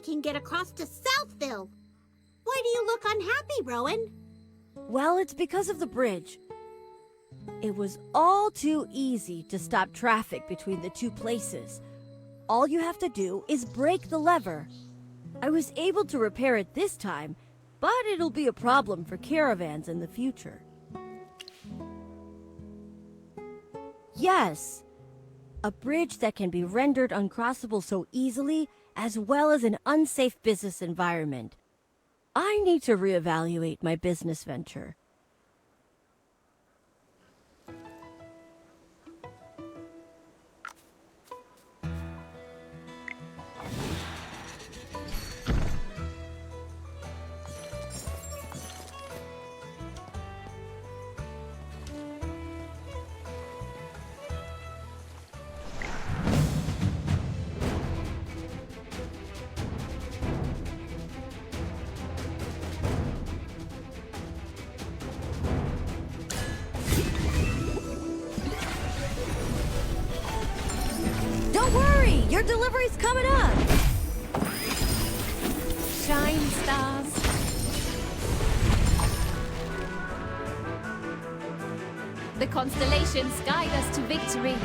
can get across to Southville. Why do you look unhappy, Rowan? Well, it's because of the bridge. It was all too easy to stop traffic between the two places. All you have to do is break the lever. I was able to repair it this time, but it'll be a problem for caravans in the future. Yes, a bridge that can be rendered uncrossable so easily, as well as an unsafe business environment. I need to reevaluate my business venture. Don't worry, your delivery's coming up. Shine, stars. The constellations guide us to victory.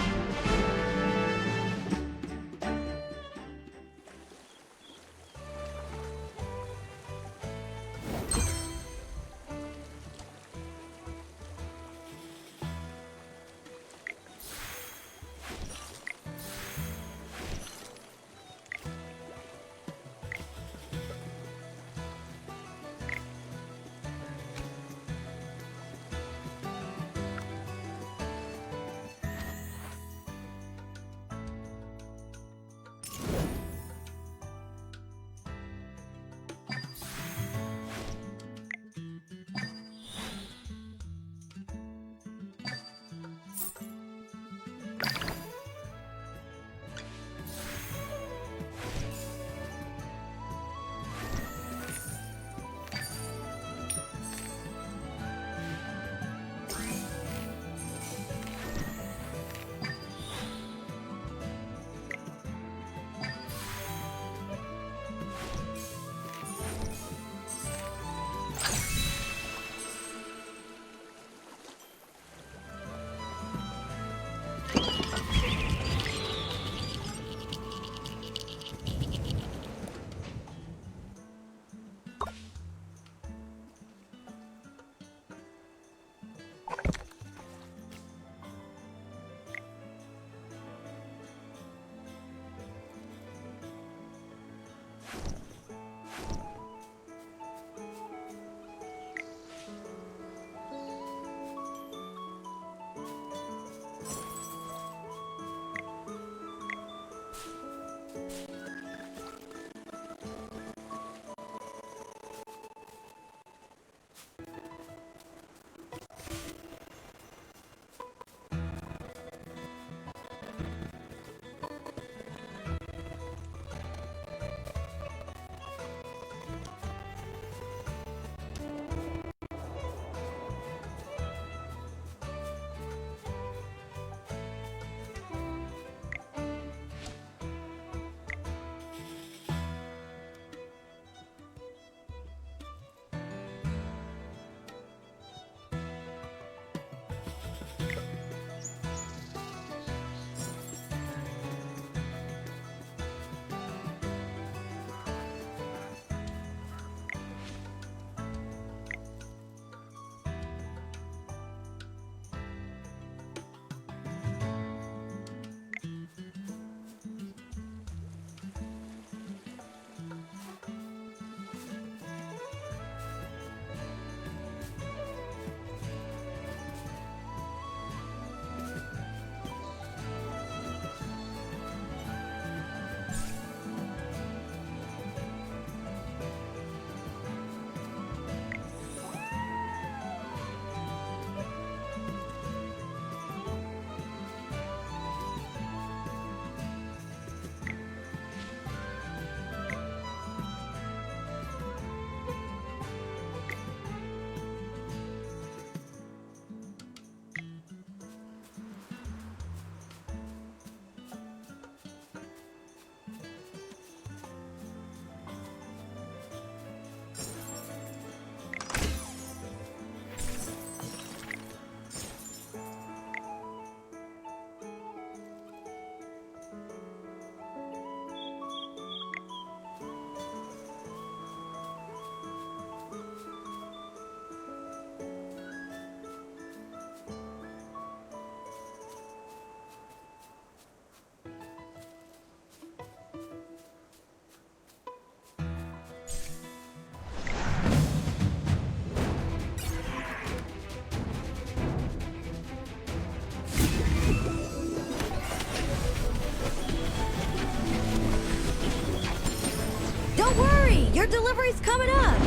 delivery's coming up!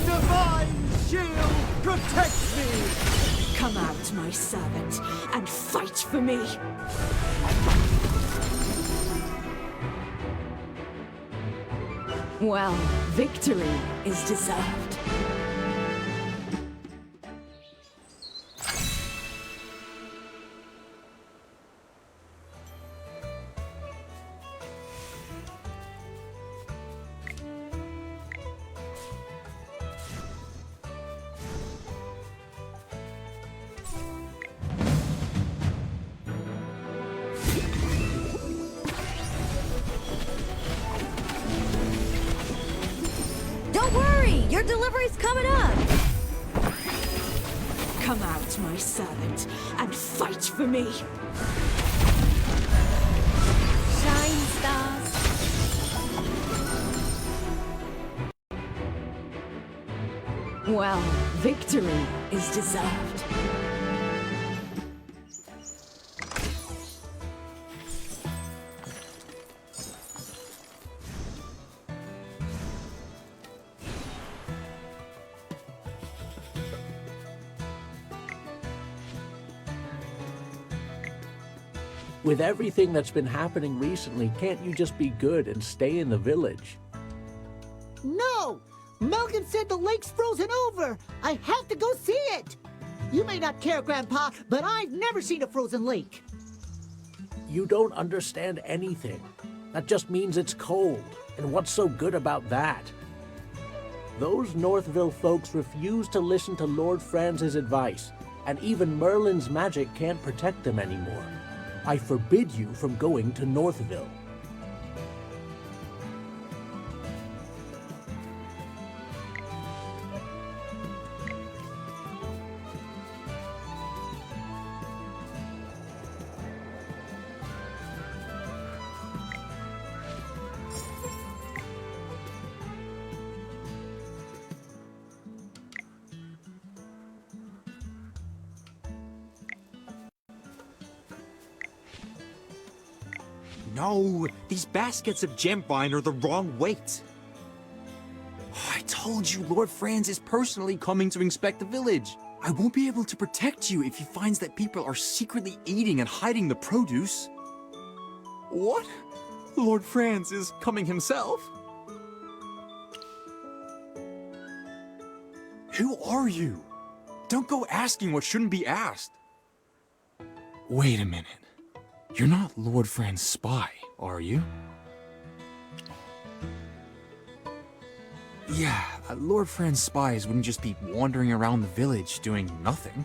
Divine shield, protect me! Come out, my servant, and fight for me! Well, victory is deserved. Don't worry! Your delivery's coming up! Come out, my servant, and fight for me! Shine, stars. Well, victory is deserved. With everything that's been happening recently, can't you just be good and stay in the village? No! Malcolm said the lake's frozen over! I have to go see it! You may not care, Grandpa, but I've never seen a frozen lake. You don't understand anything. That just means it's cold. And what's so good about that? Those Northville folks refuse to listen to Lord Franz's advice, and even Merlin's magic can't protect them anymore. I forbid you from going to Northville. No, these baskets of gem vine are the wrong weight. Oh, I told you Lord Franz is personally coming to inspect the village. I won't be able to protect you if he finds that people are secretly eating and hiding the produce. What? Lord Franz is coming himself? Who are you? Don't go asking what shouldn't be asked. Wait a minute. You're not Lord Franz's spy, are you? Yeah, Lord Franz's spies wouldn't just be wandering around the village doing nothing.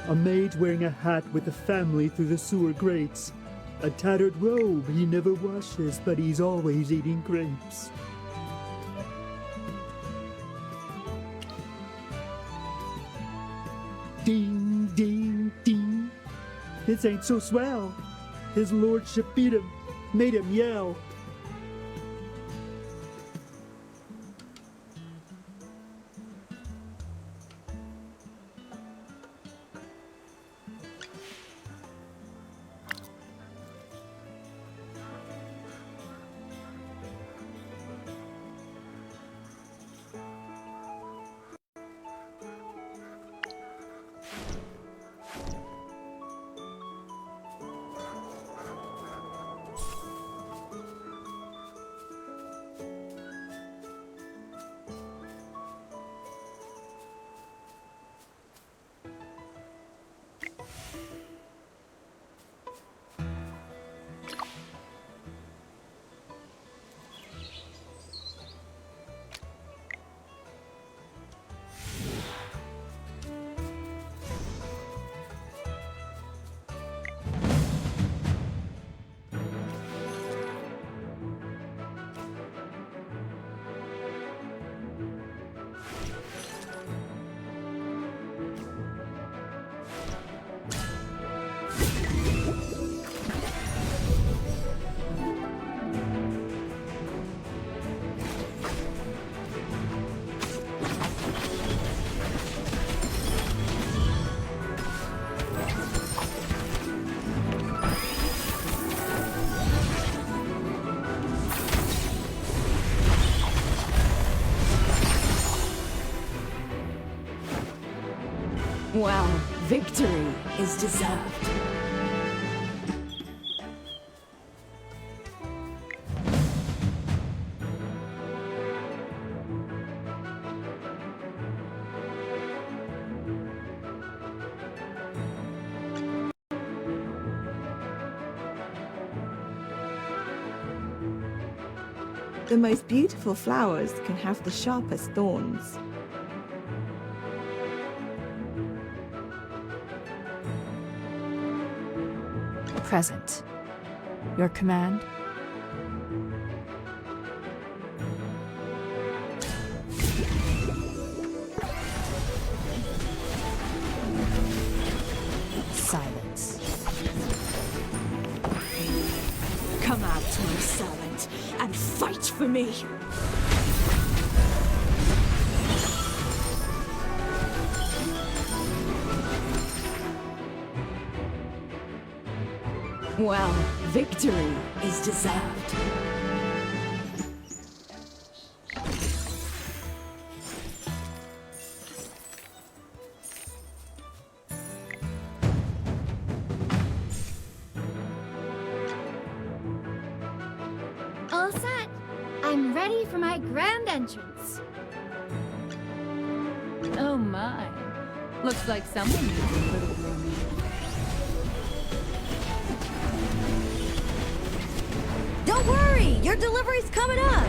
A maid wearing a hat with a family through the sewer grates. A tattered robe he never washes, but he's always eating grapes. Ding, ding, ding. This ain't so swell. His lordship beat him, made him yell. Well, victory is deserved. The most beautiful flowers can have the sharpest thorns. Present. Your command? Silence. Come out, my servant, and fight for me. Well, victory is deserved. All set. I'm ready for my grand entrance. Oh my. Looks like someone needs a little grooming. Don't worry, your delivery's coming up.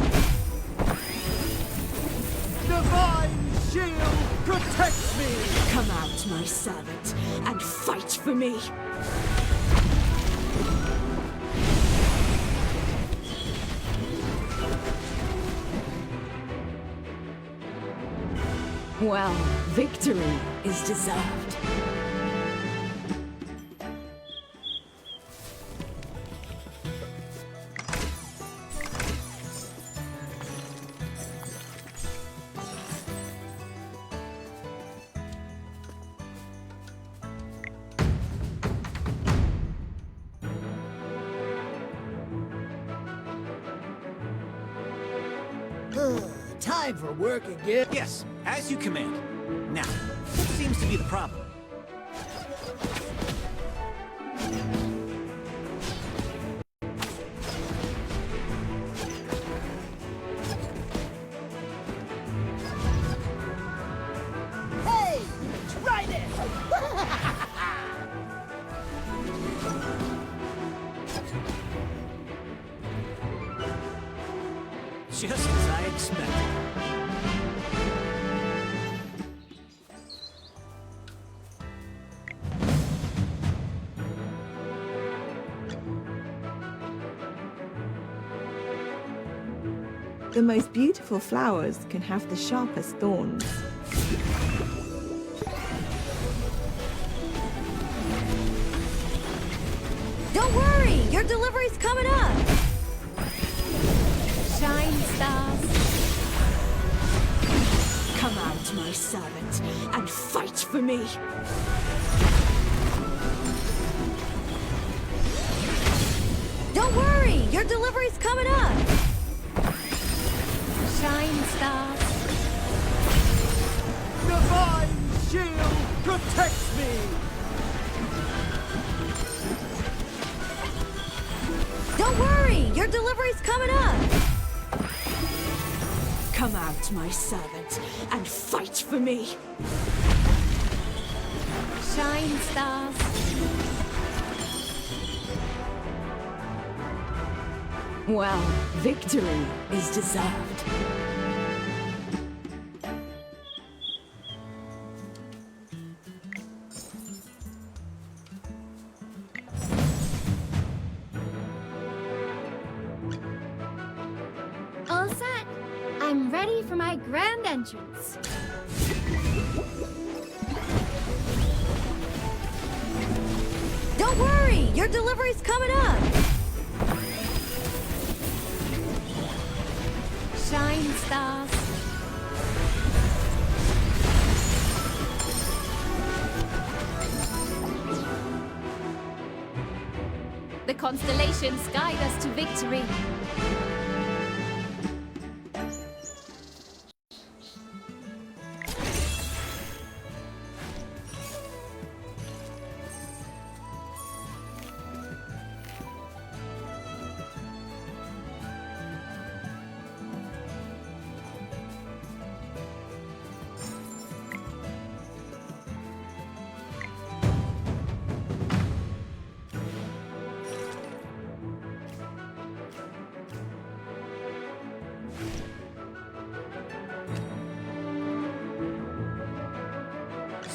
Divine shield protects me! Come out, my servant, and fight for me. Well, victory is deserved. Time for work again. Yes, as you command. Now, what seems to be the problem? Hey, try this. Just as I expected. The most beautiful flowers can have the sharpest thorns. Don't worry, your delivery's coming up. Shine, stars. Come out, my servant, and fight for me. Don't worry, your delivery's coming up. Shine, stars. Divine shield protects me! Don't worry, your delivery's coming up. Come out, my servant, and fight for me. Shine, stars. Well, victory is deserved. All set. I'm ready for my grand entrance. Don't worry, your delivery's coming up. Shine, stars. The constellations guide us to victory.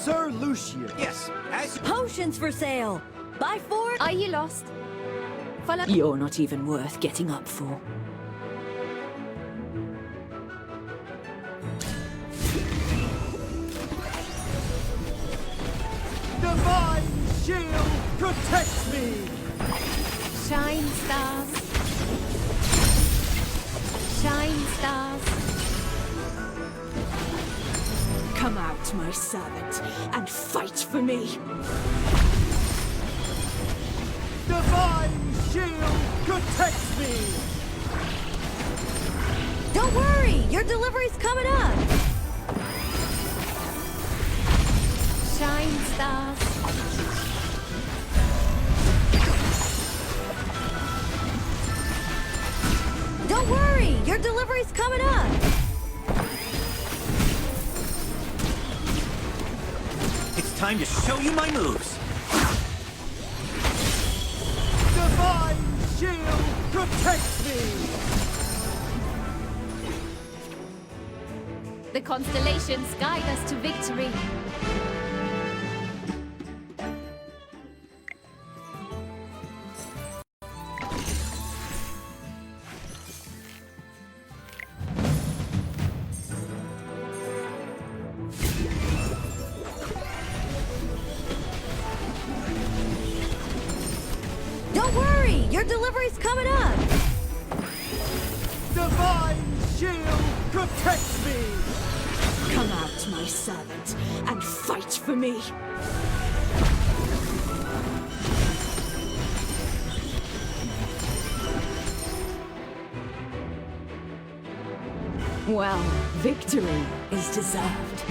Sir Lucian. Yes, as Potions for sale! Buy 4. Are you lost? Follow. You're not even worth getting up for. Divine shield protects me. Shine stars. Shine stars. Come out, my servant, and fight for me. Divine shield protects me. Don't worry, your delivery's coming up. Shine stars. Don't worry, your delivery's coming up. it's time to show you my moves. Divine shield protects me. The constellations guide us to victory. Don't worry, your delivery's coming up. Divine shield protects me. Come out, my servant, and fight for me. Well, victory is deserved.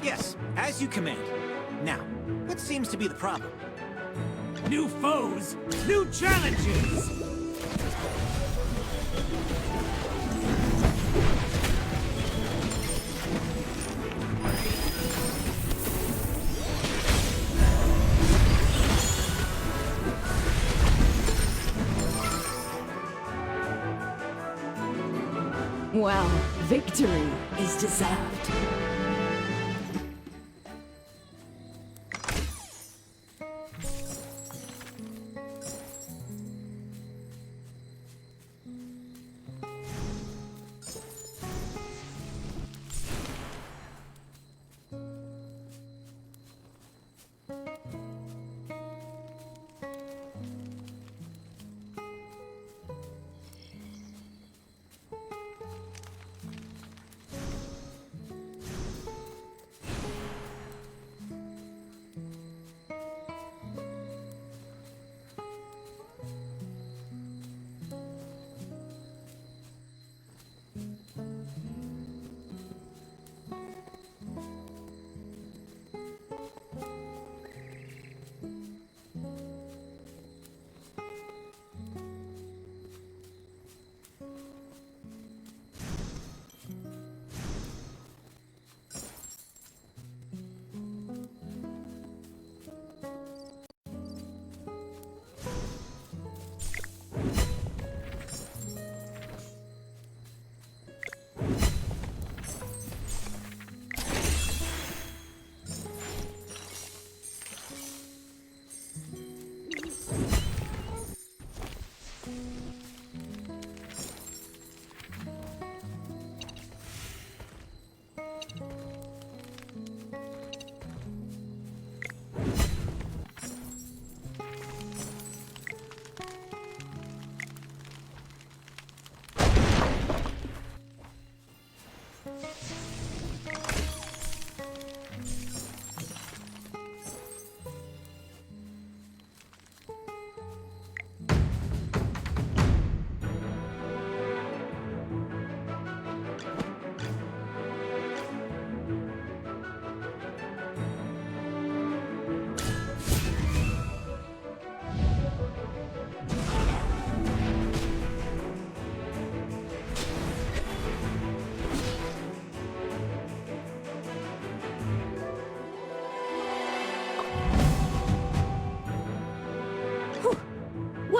Yes, as you command. Now, what seems to be the problem? New foes, new challenges. Well, victory is deserved.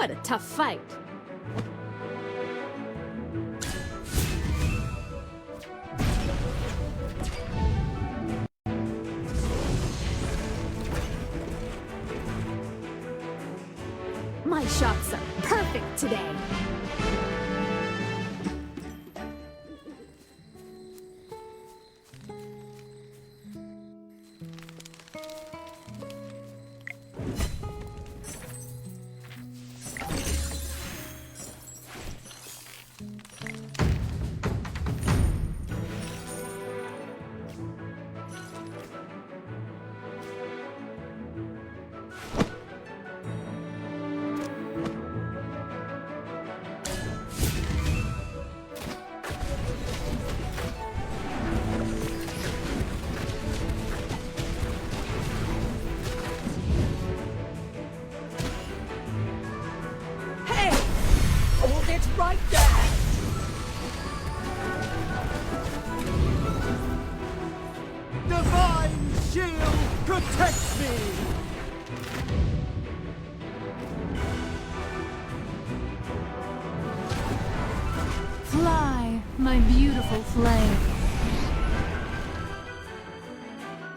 What a tough fight. My shots are perfect today. Right there! Divine shield protects me! Fly, my beautiful flame.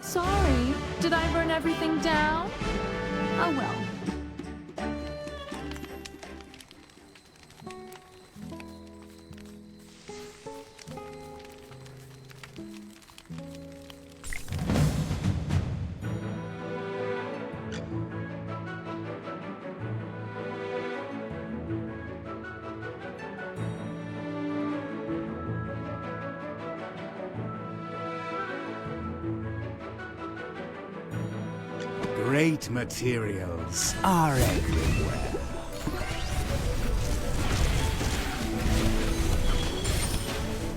Sorry, did I burn everything down? Oh well. Great materials are everywhere.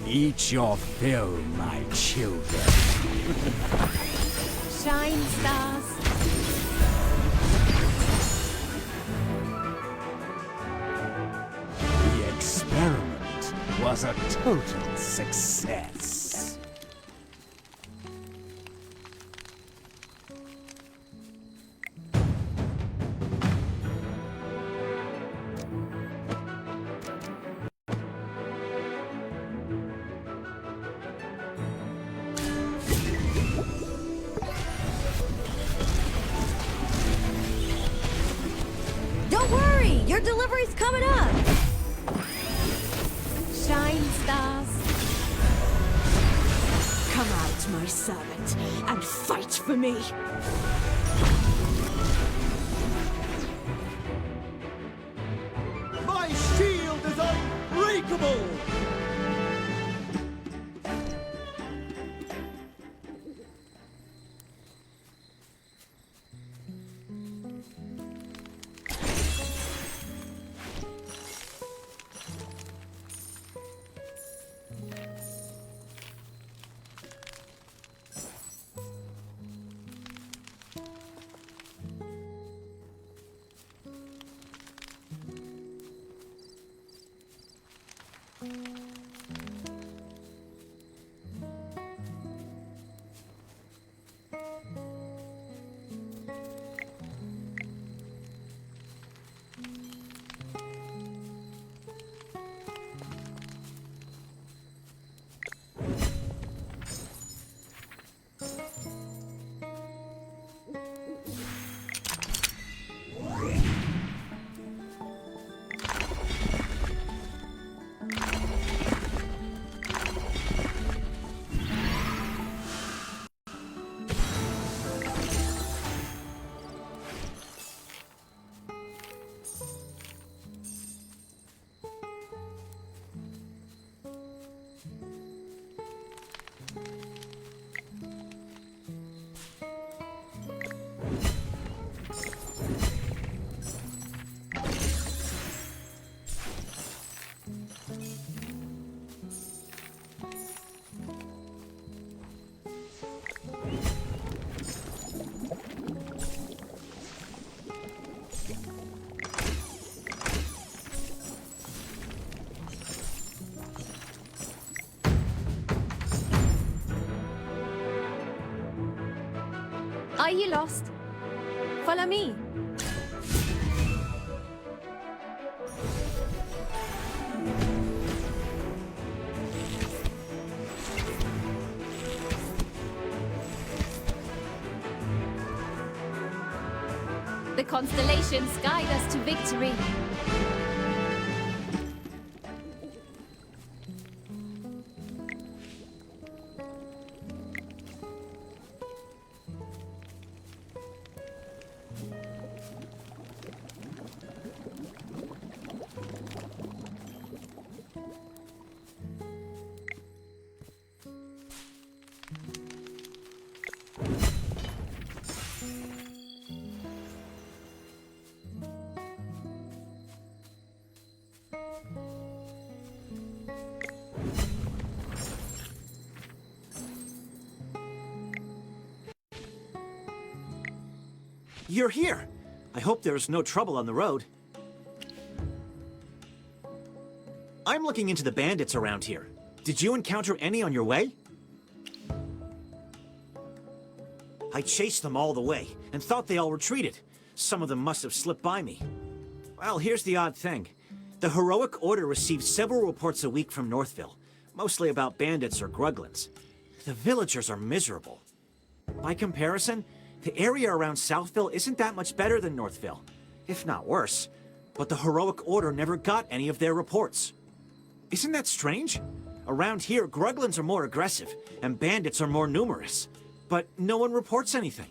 Eat your fill, my children. Shine, stars. The experiment was a total success. Don't worry, your delivery's coming up. Shine, stars. Come out, my servant, and fight for me. My shield is unbreakable! Are you lost? Follow me. constellations guide us to victory. You're here. I hope there's no trouble on the road. I'm looking into the bandits around here. Did you encounter any on your way? I chased them all the way and thought they all retreated. Some of them must have slipped by me. Well, here's the odd thing. The Heroic Order receives several reports a week from Northville, mostly about bandits or gruglins. The villagers are miserable. By comparison, the area around Southville isn't that much better than Northville, if not worse. But the Heroic Order never got any of their reports. Isn't that strange? Around here, gruglins are more aggressive, and bandits are more numerous. But no one reports anything.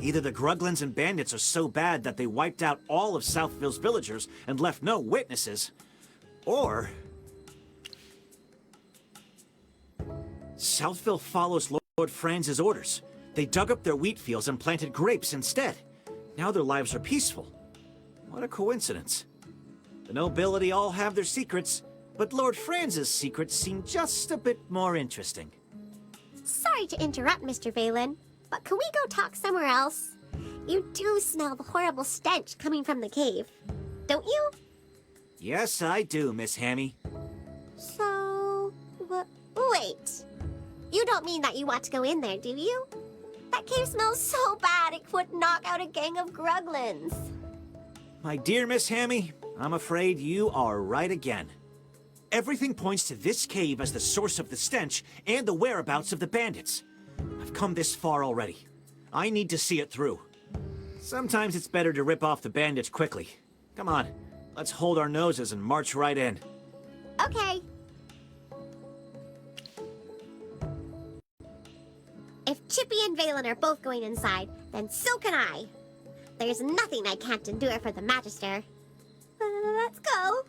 Either the gruglins and bandits are so bad that they wiped out all of Southville's villagers and left no witnesses, or Southville follows Lord Franz's orders. They dug up their wheat fields and planted grapes instead. Now their lives are peaceful. What a coincidence. The nobility all have their secrets, but Lord Franz's secrets seem just a bit more interesting. Sorry to interrupt, Mr. Valen, but can we go talk somewhere else? You do smell the horrible stench coming from the cave, don't you? Yes, I do, Miss Hammy. So, wait. You don't mean that you want to go in there, do you? That cave smells so bad it would knock out a gang of gruglins. My dear Miss Hammy, I'm afraid you are right again. Everything points to this cave as the source of the stench and the whereabouts of the bandits. I've come this far already. I need to see it through. Sometimes it's better to rip off the bandits quickly. Come on, let's hold our noses and march right in. Okay. If Chippy and Valen are both going inside, then so can I. There's nothing I can't endure for the Magister. Let's go.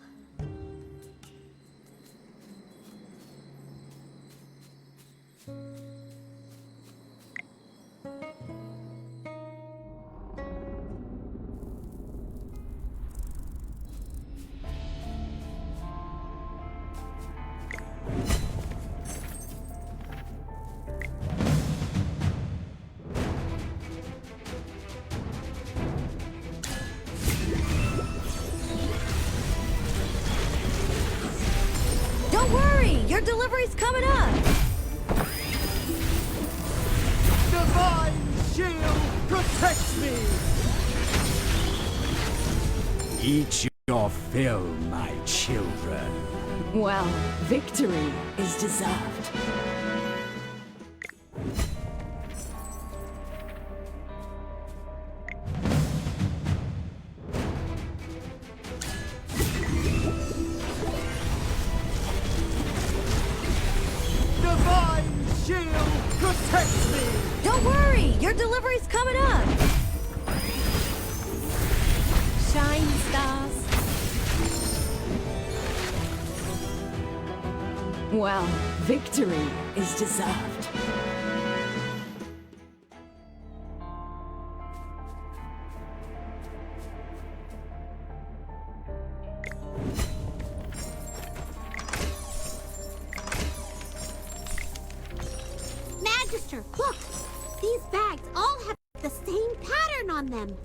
Don't worry, your delivery's coming up. Divine shield protects me! Eat your fill, my children. Well, victory is deserved. Divine shield protects me! Don't worry, your delivery's coming up. Shine, stars. Well, victory is deserved. Magister, look! These bags all have the same pattern on them.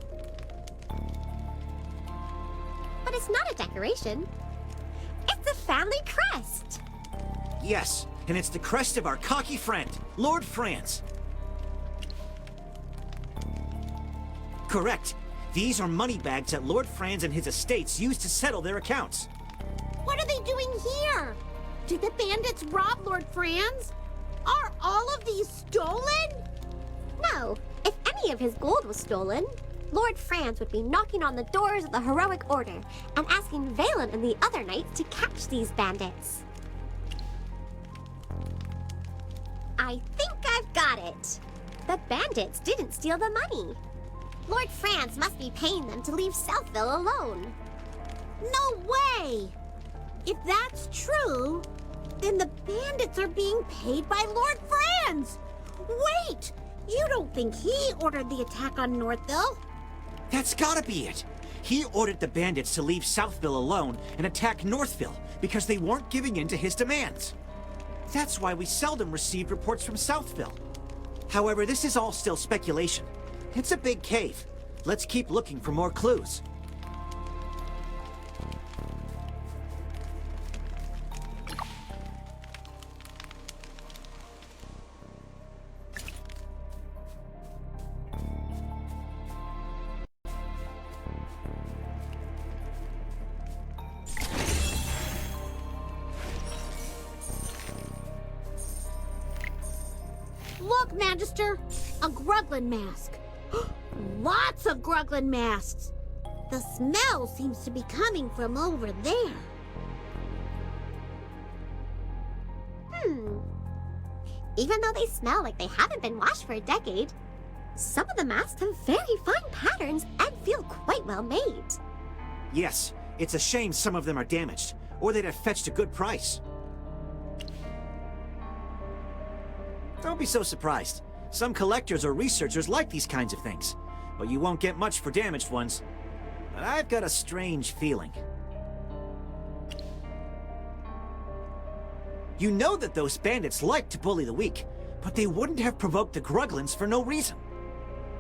But it's not a decoration. It's a family crest. Yes, and it's the crest of our cocky friend, Lord Franz. Correct. These are money bags that Lord Franz and his estates used to settle their accounts. What are they doing here? Did the bandits rob Lord Franz? Are all of these stolen? No. If any of his gold was stolen, Lord Franz would be knocking on the doors of the Heroic Order and asking Valen and the other knights to catch these bandits. I think I've got it. The bandits didn't steal the money. Lord Franz must be paying them to leave Southville alone. No way! If that's true, then the bandits are being paid by Lord Franz! Wait! You don't think he ordered the attack on Northville? That's gotta be it. He ordered the bandits to leave Southville alone and attack Northville because they weren't giving in to his demands. That's why we seldom received reports from Southville. However, this is all still speculation. It's a big cave. Let's keep looking for more clues. Look, Magister! A Gruglin mask. Lots of Gruglin masks! The smell seems to be coming from over there. Even though they smell like they haven't been washed for a decade, some of the masks have very fine patterns and feel quite well made. Yes, it's a shame some of them are damaged, or they'd have fetched a good price. Don't be so surprised. Some collectors or researchers like these kinds of things, but you won't get much for damaged ones. But I've got a strange feeling. You know that those bandits like to bully the weak, but they wouldn't have provoked the Gruglins for no reason.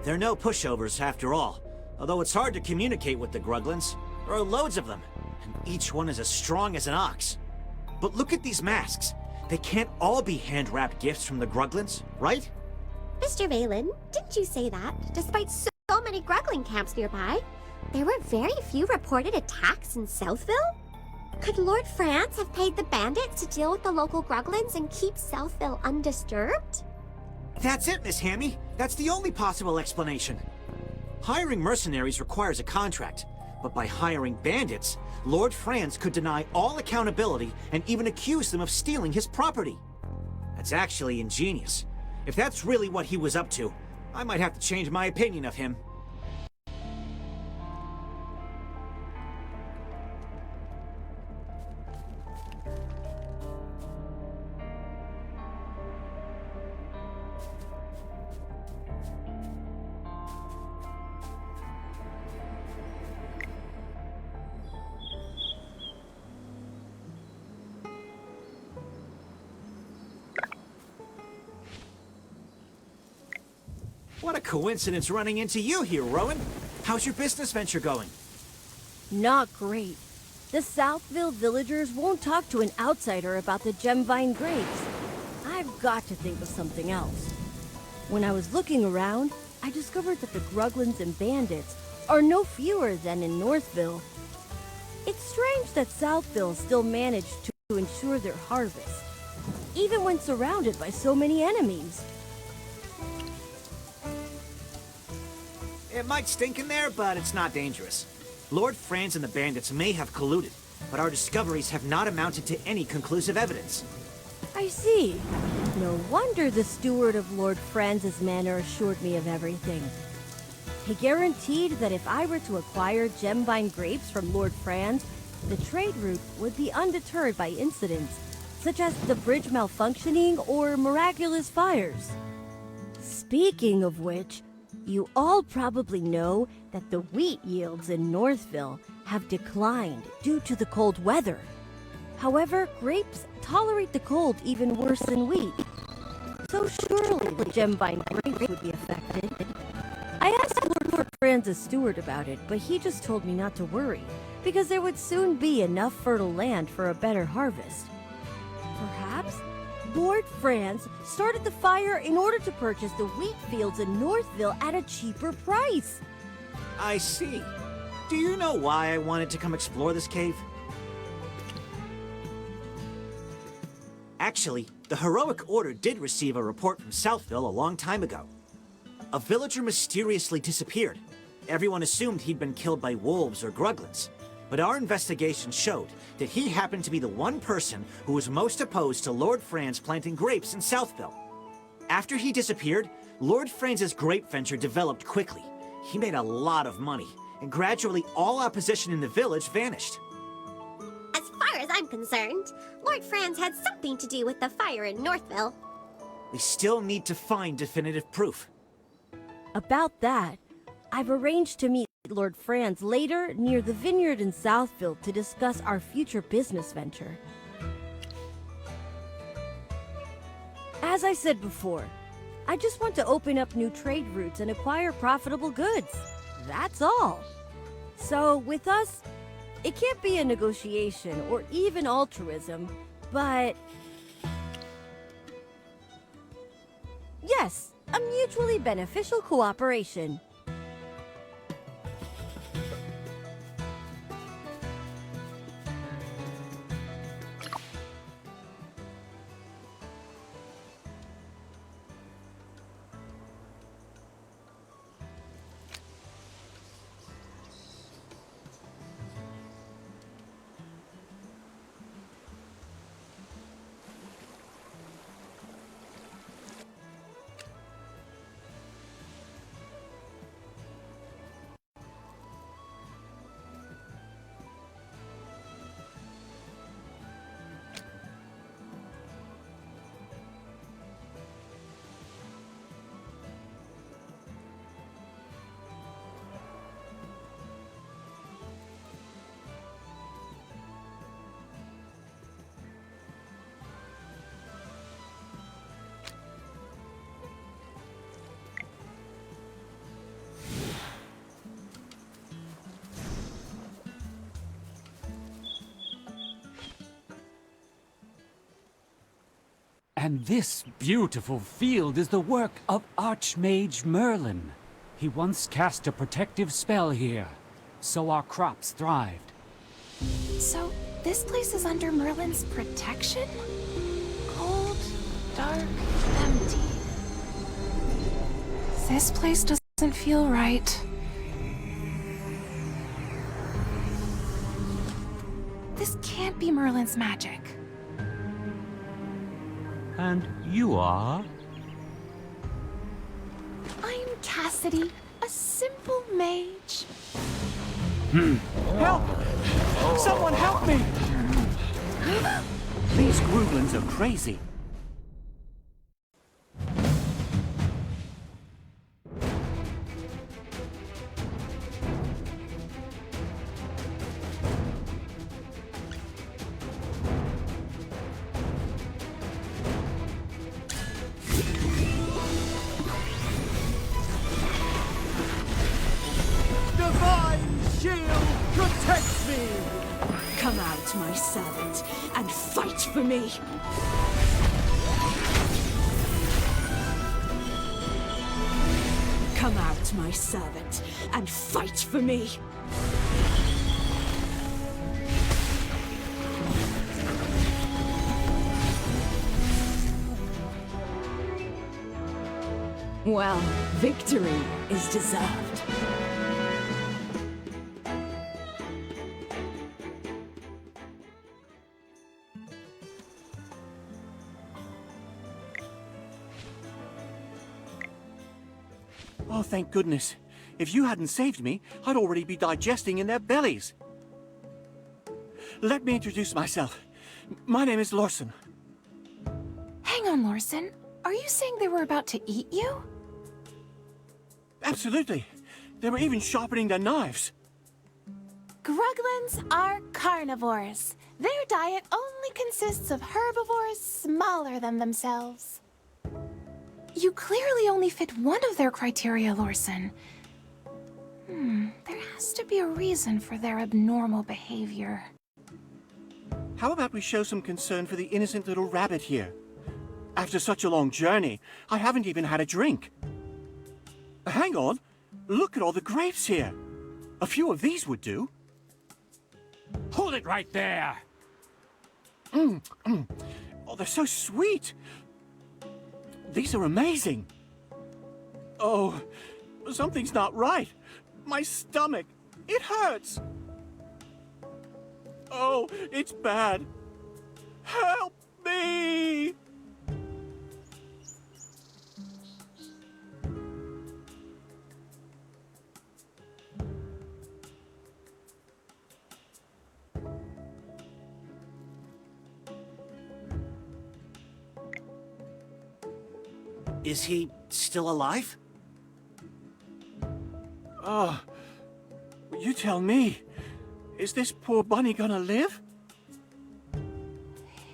They're no pushovers, after all, although it's hard to communicate with the Gruglins. There are loads of them, and each one is as strong as an ox. But look at these masks. They can't all be hand-wrapped gifts from the Gruglins, right? Mr. Valen, didn't you say that, despite so many Gruglin camps nearby, there were very few reported attacks in Southville? Could Lord Franz have paid the bandits to deal with the local Gruglins and keep Southville undisturbed? That's it, Miss Hammy. That's the only possible explanation. Hiring mercenaries requires a contract, but by hiring bandits, Lord Franz could deny all accountability and even accuse them of stealing his property. That's actually ingenious. If that's really what he was up to, I might have to change my opinion of him. What a coincidence running into you here, Rowan. How's your business venture going? Not great. The Southville villagers won't talk to an outsider about the Gemvine grapes. I've got to think of something else. When I was looking around, I discovered that the Gruglins and bandits are no fewer than in Northville. It's strange that Southville still managed to ensure their harvest, even when surrounded by so many enemies. It might stink in there, but it's not dangerous. Lord Franz and the bandits may have colluded, but our discoveries have not amounted to any conclusive evidence. I see. No wonder the steward of Lord Franz's manor assured me of everything. He guaranteed that if I were to acquire Gemvine grapes from Lord Franz, the trade route would be undeterred by incidents, such as the bridge malfunctioning or miraculous fires. Speaking of which, you all probably know that the wheat yields in Northville have declined due to the cold weather. However, grapes tolerate the cold even worse than wheat, so surely the Gemvine grapes would be affected. I asked Lord Franz's steward about it, but he just told me not to worry, because there would soon be enough fertile land for a better harvest. Perhaps Lord Franz started the fire in order to purchase the wheat fields in Northville at a cheaper price. I see. Do you know why I wanted to come explore this cave? Actually, the Heroic Order did receive a report from Southville a long time ago. A villager mysteriously disappeared. everyone assumed he'd been killed by wolves or gruglins. But our investigation showed that he happened to be the one person who was most opposed to Lord Franz planting grapes in Southville. After he disappeared, Lord Franz's grape venture developed quickly. He made a lot of money, and gradually all opposition in the village vanished. As far as I'm concerned, Lord Franz had something to do with the fire in Northville. We still need to find definitive proof. About that, I've arranged to meet Lord Franz later near the vineyard in Southville to discuss our future business venture. As I said before, I just want to open up new trade routes and acquire profitable goods. That's all. So with us, it can't be a negotiation or even altruism, but yes, a mutually beneficial cooperation. And this beautiful field is the work of Archmage Merlin. He once cast a protective spell here, so our crops thrived. So, this place is under Merlin's protection? Cold, dark, empty. This place doesn't feel right. This can't be Merlin's magic. And you are? I'm Cassidy, a simple mage. Help! Someone help me! These gruglins are crazy. Come out, my servant, and fight for me! Come out, my servant, and fight for me! Well, victory is deserved. Oh, thank goodness. If you hadn't saved me, I'd already be digesting in their bellies. Let me introduce myself. My name is Lorson. Hang on, Lorson. Are you saying they were about to eat you? Absolutely. They were even sharpening their knives. Gruglins are carnivores. Their diet only consists of herbivores smaller than themselves. You clearly only fit one of their criteria, Lorson. There has to be a reason for their abnormal behavior. How about we show some concern for the innocent little rabbit here? After such a long journey, I haven't even had a drink. Hang on. Look at all the grapes here. A few of these would do. Hold it right there! Oh, they're so sweet. These are amazing. Oh, something's not right. My stomach! It hurts! Oh, it's bad. Help me! Is he still alive? Oh, you tell me. Is this poor bunny gonna live?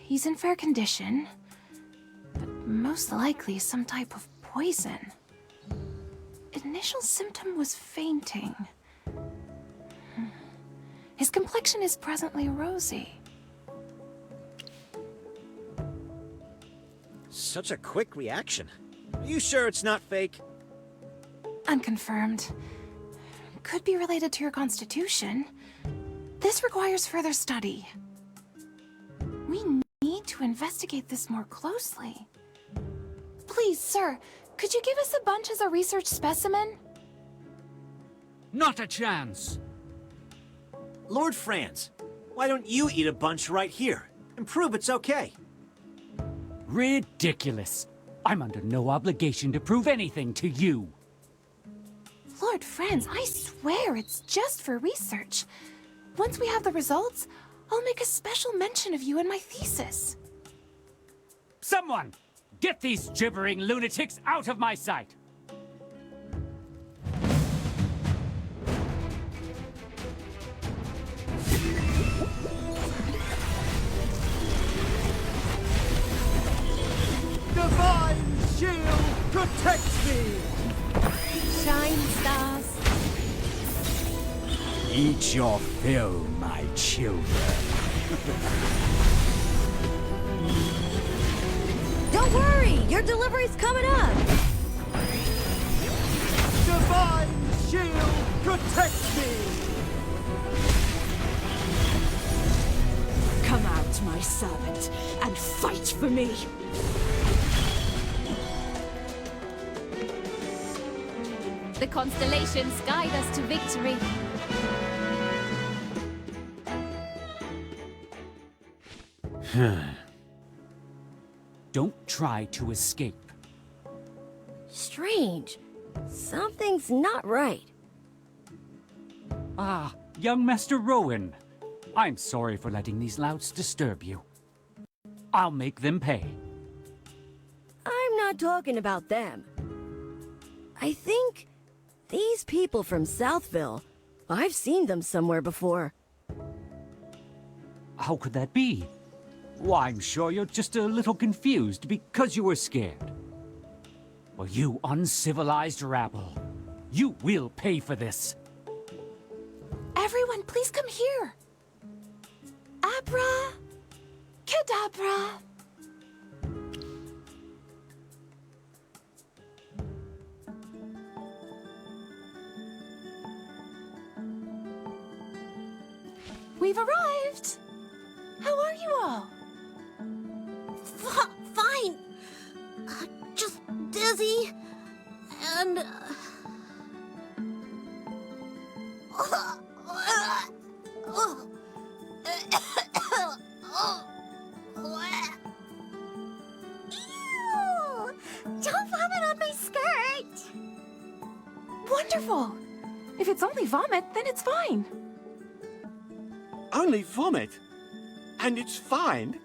He's in fair condition, but most likely some type of poison. Initial symptom was fainting. His complexion is presently rosy. Such a quick reaction. Are you sure it's not fake? Unconfirmed. Could be related to your constitution. This requires further study. We need to investigate this more closely. Please, sir, could you give us a bunch as a research specimen? Not a chance! Lord Franz, why don't you eat a bunch right here and prove it's okay? Ridiculous. I'm under no obligation to prove anything to you. Lord Franz, I swear it's just for research. Once we have the results, I'll make a special mention of you in my thesis. Someone! Get these gibbering lunatics out of my sight! Divine shield protects me! Shine, stars. Eat your fill, my children. Don't worry, your delivery's coming up. Divine shield protects me! Come out, my servant, and fight for me. The constellations guide us to victory. Don't try to escape. Strange. Something's not right. Ah, young Master Rowan. I'm sorry for letting these louts disturb you. I'll make them pay. I'm not talking about them. I think these people from Southville, I've seen them somewhere before. How could that be? Why, I'm sure you're just a little confused because you were scared. Well, you uncivilized rabble. You will pay for this. Everyone, please come here. Abra... Kedabra. We've arrived. How are you all? Fine. Just dizzy. And... Ew! Don't vomit on my skirt! Wonderful. If it's only vomit, then it's fine. Only vomit? And it's fine?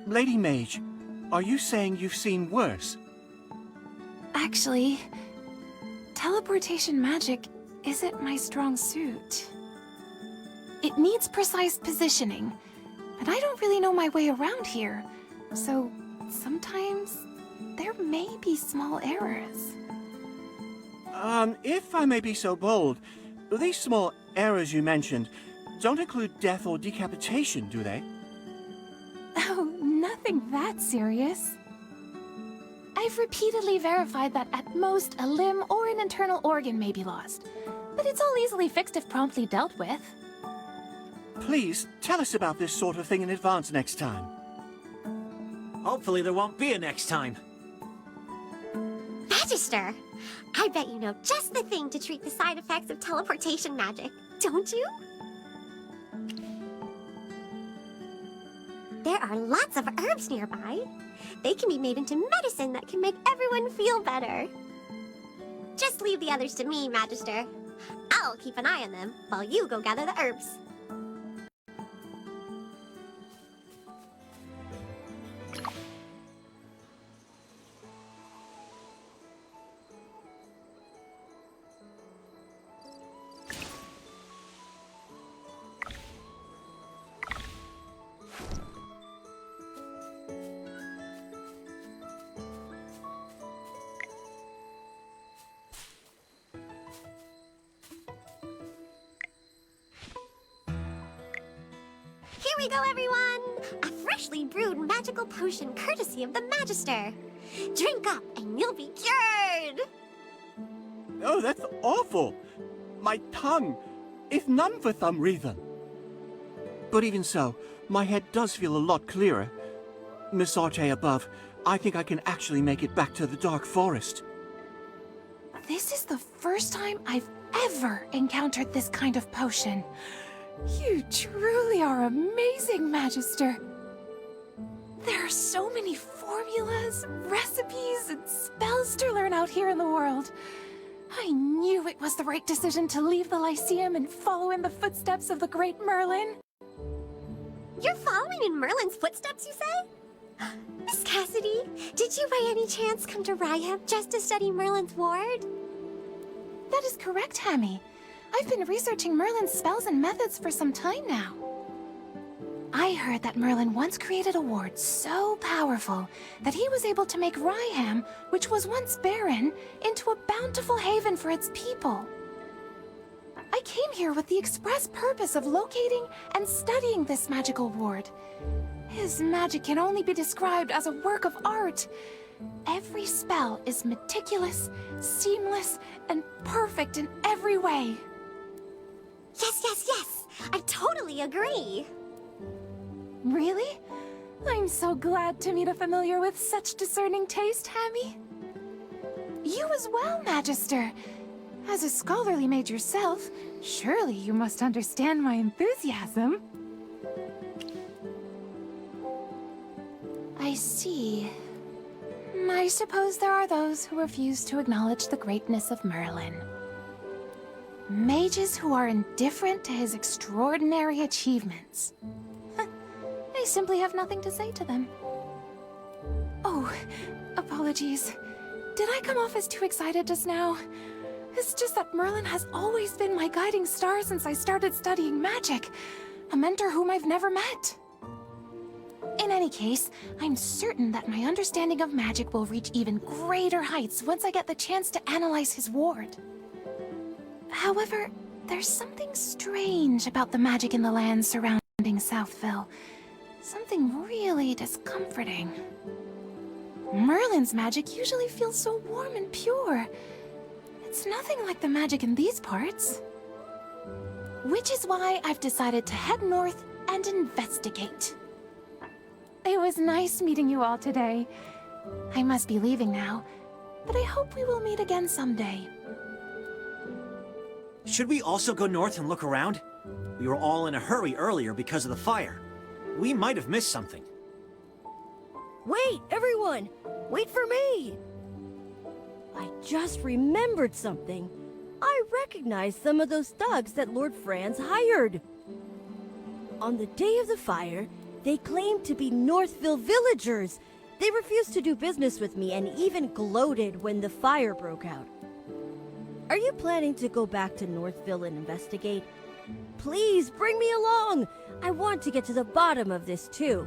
Lady Mage, are you saying you've seen worse? Actually, teleportation magic isn't my strong suit. It needs precise positioning, and I don't really know my way around here, so sometimes there may be small errors. If I may be so bold, these small errors you mentioned don't include death or decapitation, do they? Oh, nothing that serious. I've repeatedly verified that at most a limb or an internal organ may be lost, but it's all easily fixed if promptly dealt with. Please, tell us about this sort of thing in advance next time. Hopefully there won't be a next time. Magister, I bet you know just the thing to treat the side effects of teleportation magic, don't you? There are lots of herbs nearby. They can be made into medicine that can make everyone feel better. Just leave the others to me, Magister. I'll keep an eye on them while you go gather the herbs. Here we go, everyone! A freshly brewed magical potion courtesy of the Magister. Drink up and you'll be cured! Oh, that's awful! My tongue! If none for some reason. But even so, my head does feel a lot clearer. Miss Arte above, I think I can actually make it back to the Dark Forest. This is the first time I've ever encountered this kind of potion. You truly are amazing, Magister. There are so many formulas, recipes, and spells to learn out here in the world. I knew it was the right decision to leave the Lyceum and follow in the footsteps of the great Merlin. You're following in Merlin's footsteps, you say? Miss Cassidy, did you by any chance come to Ryham just to study Merlin's ward? That is correct, Hammy. I've been researching Merlin's spells and methods for some time now. I heard that Merlin once created a ward so powerful that he was able to make Ryham, which was once barren, into a bountiful haven for its people. I came here with the express purpose of locating and studying this magical ward. His magic can only be described as a work of art. Every spell is meticulous, seamless, and perfect in every way. Yes! I totally agree. Really? I'm so glad to meet a familiar with such discerning taste, Hammy. You as well, Magister. As a scholarly mage yourself, surely you must understand my enthusiasm. I see. I suppose there are those who refuse to acknowledge the greatness of Merlin. Mages who are indifferent to his extraordinary achievements. I simply have nothing to say to them. Oh, apologies. Did I come off as too excited just now? It's just that Merlin has always been my guiding star since I started studying magic. A mentor whom I've never met. In any case, I'm certain that my understanding of magic will reach even greater heights once I get the chance to analyze his ward. However, there's something strange about the magic in the lands surrounding Southville. Something really discomforting. Merlin's magic usually feels so warm and pure. It's nothing like the magic in these parts. Which is why I've decided to head north and investigate. It was nice meeting you all today. I must be leaving now, but I hope we will meet again someday. Should we also go north and look around? We were all in a hurry earlier because of the fire. We might have missed something. Wait, everyone! Wait for me! I just remembered something. I recognize some of those thugs that Lord Franz hired. On the day of the fire, they claimed to be Northville villagers. They refused to do business with me and even gloated when the fire broke out. Are you planning to go back to Northville and investigate? Please, bring me along! I want to get to the bottom of this, too.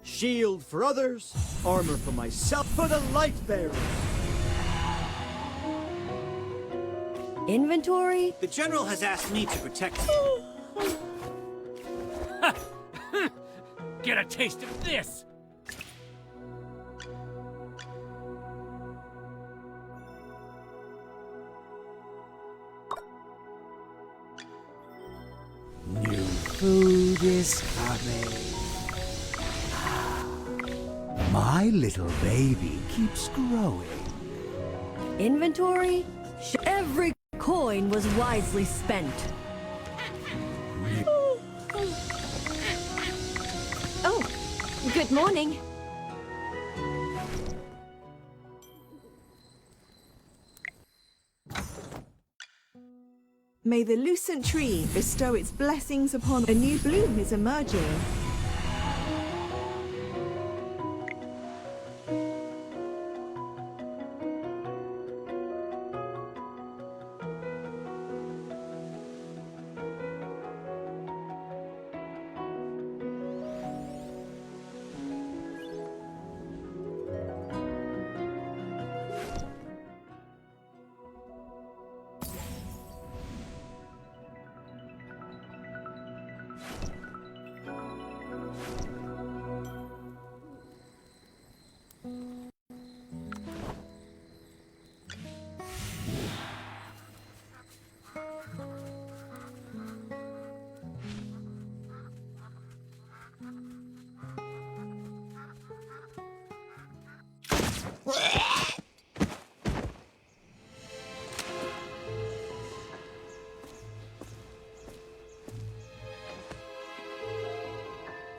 Shield for others, armor for myself, for the light bearers. Inventory? The General has asked me to protect you. Get a taste of this! New food is coming. My little baby keeps growing. Inventory? Every coin was wisely spent. Oh, good morning. May the lucent tree bestow its blessings upon a new bloom is emerging.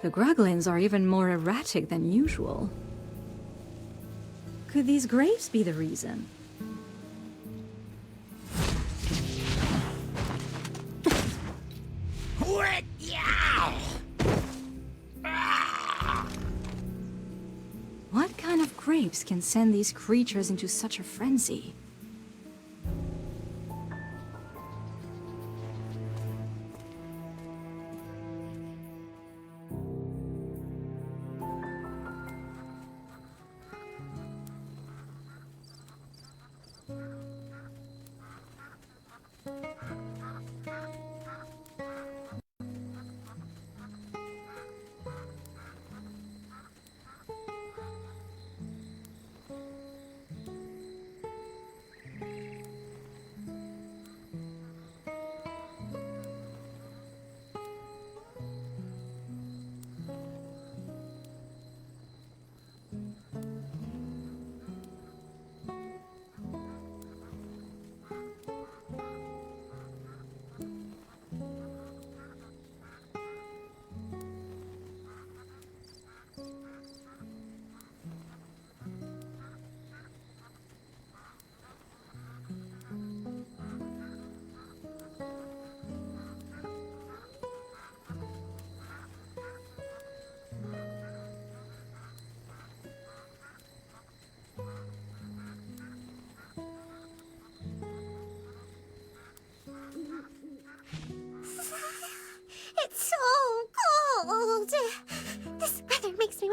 The Gruglins are even more erratic than usual. Could these graves be the reason? What kind of grapes can send these creatures into such a frenzy?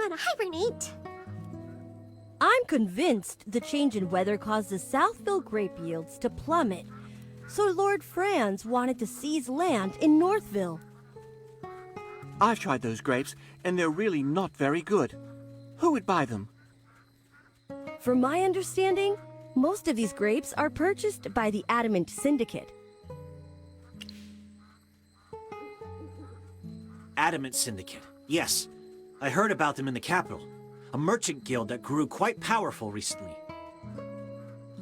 wanna hibernate. I'm convinced the change in weather caused the Southville grape yields to plummet, so Lord Franz wanted to seize land in Northville. I've tried those grapes, and they're really not very good. Who would buy them? From my understanding, most of these grapes are purchased by the Adamant Syndicate. Adamant Syndicate. Yes, I heard about them in the capital. A merchant guild that grew quite powerful recently.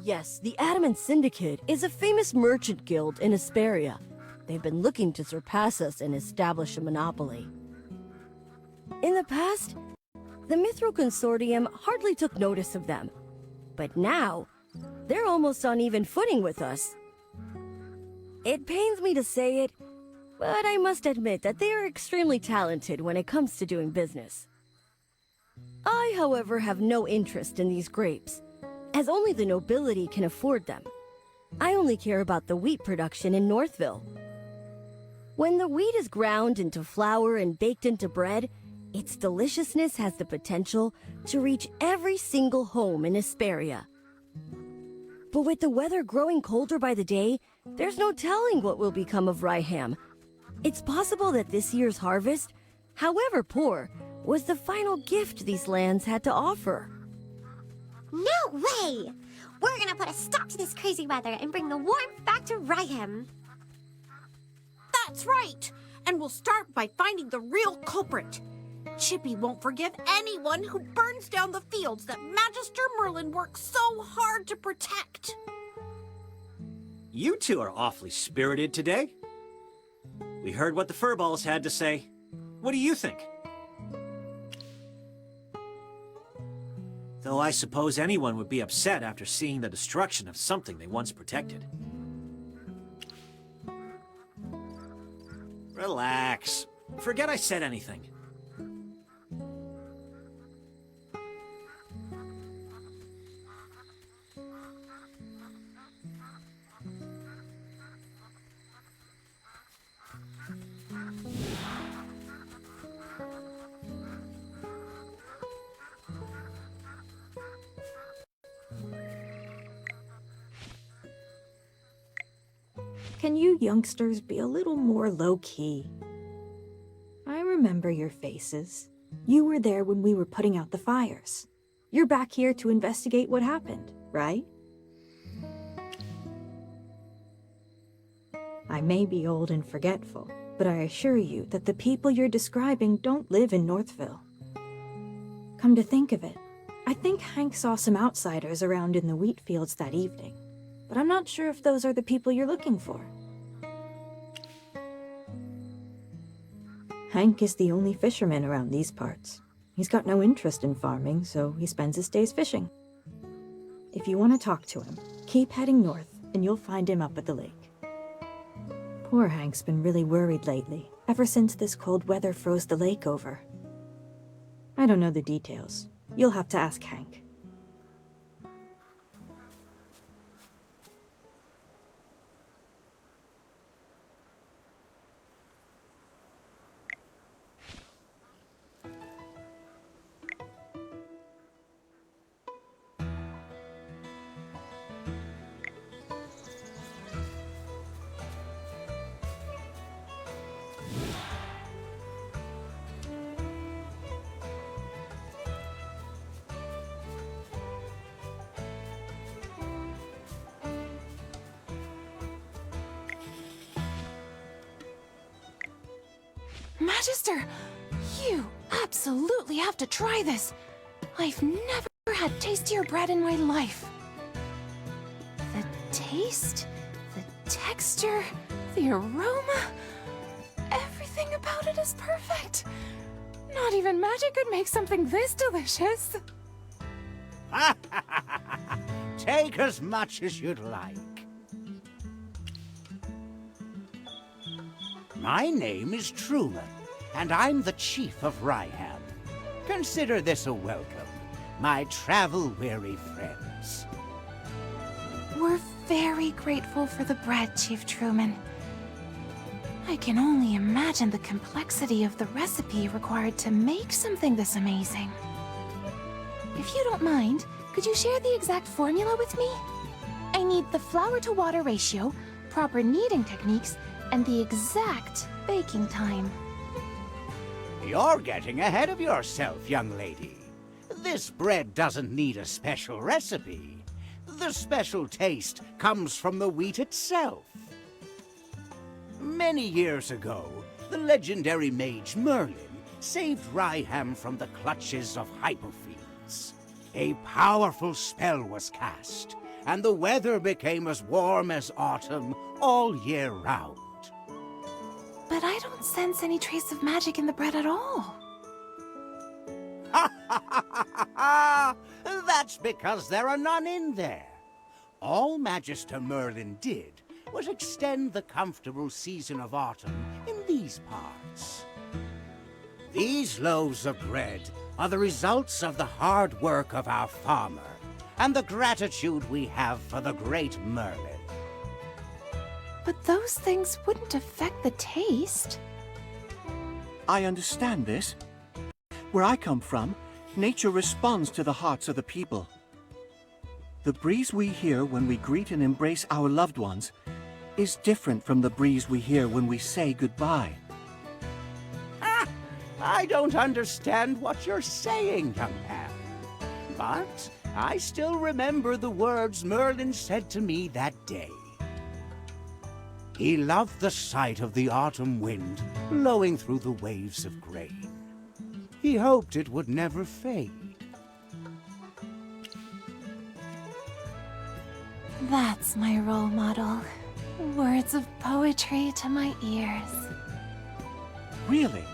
Yes, the Adamant Syndicate is a famous merchant guild in Asperia. They've been looking to surpass us and establish a monopoly. In the past, the Mithril Consortium hardly took notice of them. But now, they're almost on even footing with us. It pains me to say it, but I must admit that they are extremely talented when it comes to doing business. I, however, have no interest in these grapes, as only the nobility can afford them. I only care about the wheat production in Northville. When the wheat is ground into flour and baked into bread, its deliciousness has the potential to reach every single home in Asperia. But with the weather growing colder by the day, there's no telling what will become of Ryham. It's possible that this year's harvest, however poor, was the final gift these lands had to offer. No way! We're gonna put a stop to this crazy weather and bring the warmth back to Ryham. That's right! And we'll start by finding the real culprit. Chippy won't forgive anyone who burns down the fields that Magister Merlin worked so hard to protect. You two are awfully spirited today. We heard what the furballs had to say. What do you think? Though I suppose anyone would be upset after seeing the destruction of something they once protected. Relax. Forget I said anything. Can you youngsters be a little more low-key? I remember your faces. You were there when we were putting out the fires. You're back here to investigate what happened, right? I may be old and forgetful, but I assure you that the people you're describing don't live in Northville. Come to think of it, I think Hank saw some outsiders around in the wheat fields that evening, but I'm not sure if those are the people you're looking for. Hank is the only fisherman around these parts. He's got no interest in farming, so he spends his days fishing. If you want to talk to him, keep heading north, and you'll find him up at the lake. Poor Hank's been really worried lately, ever since this cold weather froze the lake over. I don't know the details. You'll have to ask Hank. Magister, you absolutely have to try this. I've never had tastier bread in my life. The taste, the texture, the aroma, everything about it is perfect. Not even magic could make something this delicious. Take as much as you'd like. My name is Truman, and I'm the chief of Ryham. Consider this a welcome, my travel-weary friends. We're very grateful for the bread, Chief Truman. I can only imagine the complexity of the recipe required to make something this amazing. If you don't mind, could you share the exact formula with me? I need the flour-to-water ratio, proper kneading techniques, and the exact baking time. You're getting ahead of yourself, young lady. This bread doesn't need a special recipe. The special taste comes from the wheat itself. Many years ago, the legendary mage Merlin saved Ryham from the clutches of hyperfiends. A powerful spell was cast, and the weather became as warm as autumn all year round. But I don't sense any trace of magic in the bread at all. That's because there are none in there. All Magister Merlin did was extend the comfortable season of autumn in these parts. These loaves of bread are the results of the hard work of our farmer and the gratitude we have for the great Merlin. But those things wouldn't affect the taste. I understand this. Where I come from, nature responds to the hearts of the people. The breeze we hear when we greet and embrace our loved ones is different from the breeze we hear when we say goodbye. I don't understand what you're saying, young man. But I still remember the words Merlin said to me that day. He loved the sight of the autumn wind blowing through the waves of grain. He hoped it would never fade. That's my role model. Words of poetry to my ears. Really?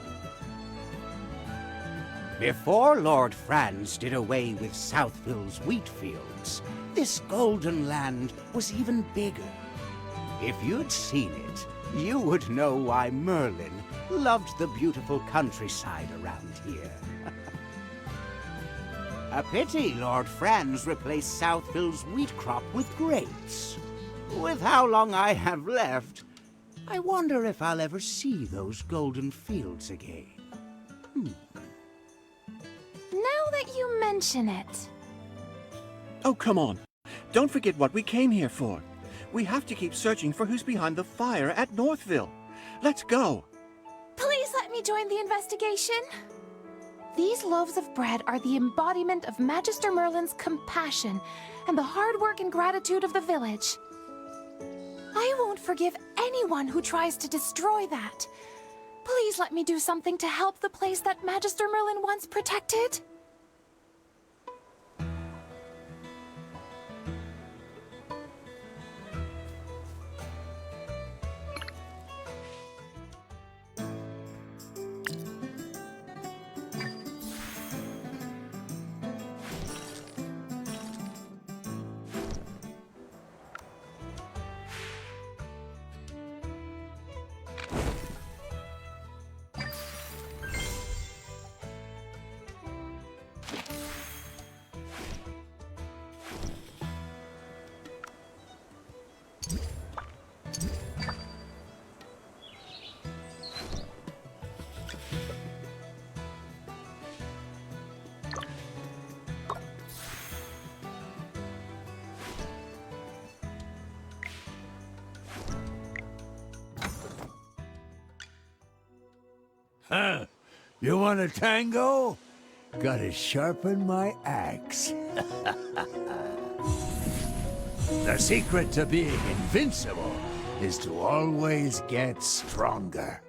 Before Lord Franz did away with Southville's wheat fields, this golden land was even bigger. If you'd seen it, you would know why Merlin loved the beautiful countryside around here. A pity Lord Franz replaced Southville's wheat crop with grapes. With how long I have left, I wonder if I'll ever see those golden fields again. Now that you mention it. Oh, come on. Don't forget what we came here for. We have to keep searching for who's behind the fire at Northville. Let's go. Please let me join the investigation. These loaves of bread are the embodiment of Magister Merlin's compassion and the hard work and gratitude of the village. I won't forgive anyone who tries to destroy that. Please let me do something to help the place that Magister Merlin once protected. Huh? You want a tango? Gotta sharpen my axe. The secret to being invincible is to always get stronger.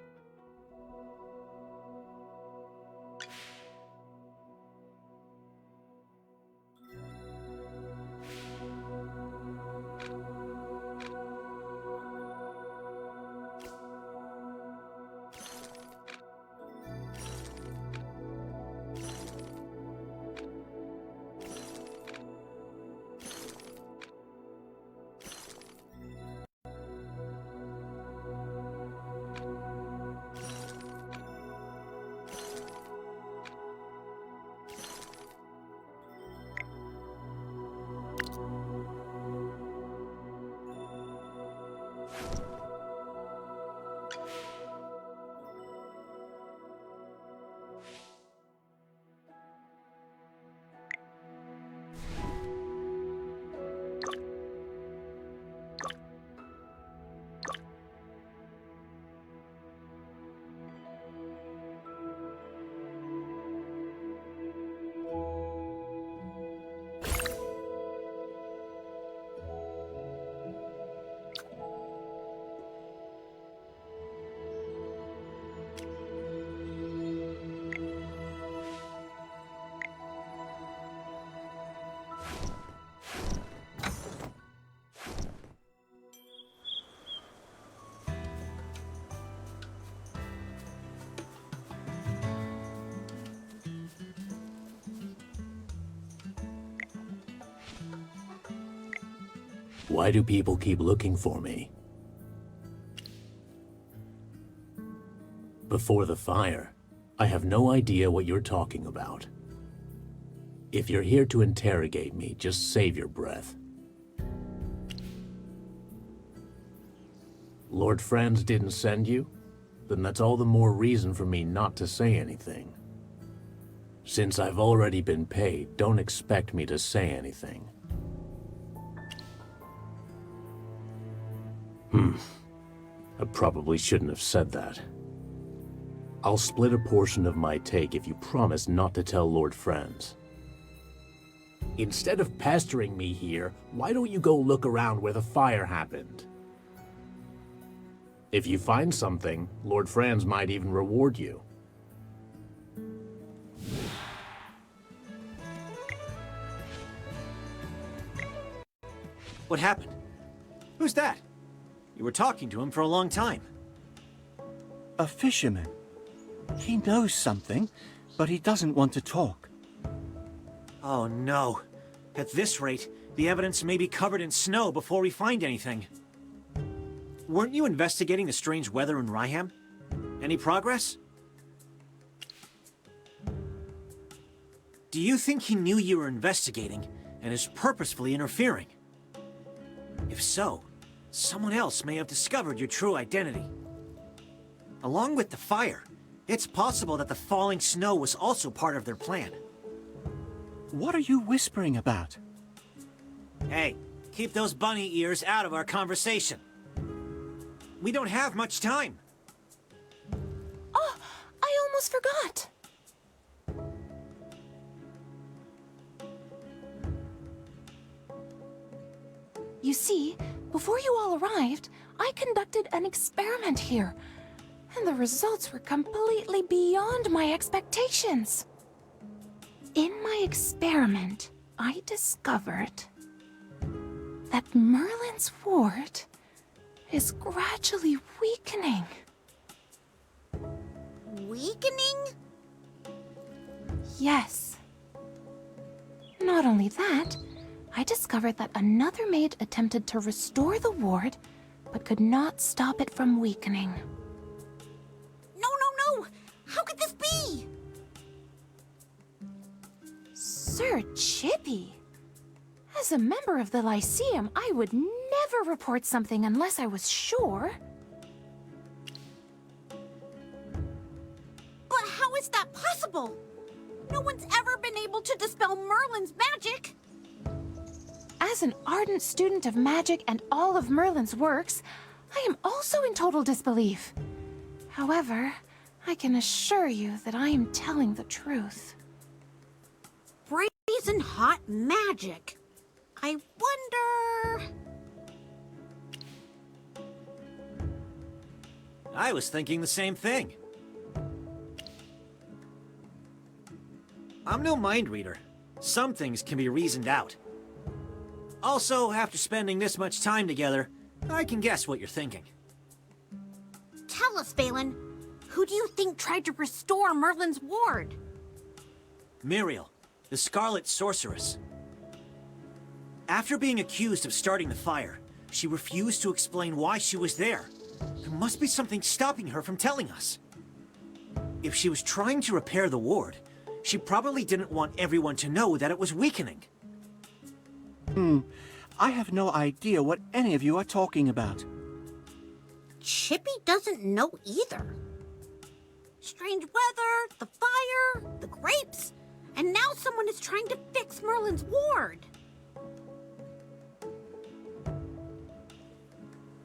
Why do people keep looking for me? Before the fire, I have no idea what you're talking about. If you're here to interrogate me, just save your breath. Lord Franz didn't send you? Then that's all the more reason for me not to say anything. Since I've already been paid, don't expect me to say anything. I probably shouldn't have said that. I'll split a portion of my take if you promise not to tell Lord Franz. Instead of pestering me here, why don't you go look around where the fire happened? If you find something, Lord Franz might even reward you. What happened? Who's that? You were talking to him for a long time. A fisherman. He knows something, but he doesn't want to talk. Oh no. At this rate, the evidence may be covered in snow before we find anything. Weren't you investigating the strange weather in Ryham? Any progress? Do you think he knew you were investigating and is purposefully interfering? If so, someone else may have discovered your true identity. Along with the fire, it's possible that the falling snow was also part of their plan. What are you whispering about? Hey, keep those bunny ears out of our conversation. We don't have much time. Oh, I almost forgot. You see, before you all arrived, I conducted an experiment here, and the results were completely beyond my expectations. In my experiment, I discovered that Merlin's ward is gradually weakening. Weakening? Yes. Not only that, I discovered that another maid attempted to restore the ward, but could not stop it from weakening. No! How could this be? Sir Chippy, as a member of the Lyceum, I would never report something unless I was sure. But how is that possible? No one's ever been able to dispel Merlin's magic. As an ardent student of magic and all of Merlin's works, I am also in total disbelief. However, I can assure you that I am telling the truth. Brazen hot magic. I wonder... I was thinking the same thing. I'm no mind reader. Some things can be reasoned out. Also, after spending this much time together, I can guess what you're thinking. Tell us, Valen. Who do you think tried to restore Merlin's ward? Muriel, the Scarlet Sorceress. After being accused of starting the fire, she refused to explain why she was there. There must be something stopping her from telling us. If she was trying to repair the ward, she probably didn't want everyone to know that it was weakening. I have no idea what any of you are talking about. Chippy doesn't know either. Strange weather, the fire, the grapes, and now someone is trying to fix Merlin's ward.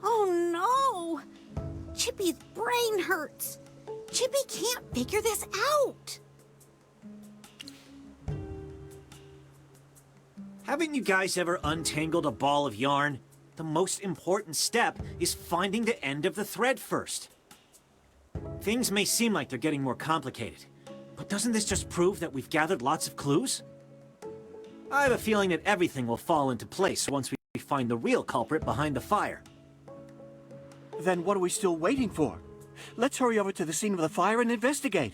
Oh no! Chippy's brain hurts. Chippy can't figure this out. Haven't you guys ever untangled a ball of yarn? The most important step is finding the end of the thread first. Things may seem like they're getting more complicated, but doesn't this just prove that we've gathered lots of clues? I have a feeling that everything will fall into place once we find the real culprit behind the fire. Then what are we still waiting for? Let's hurry over to the scene of the fire and investigate.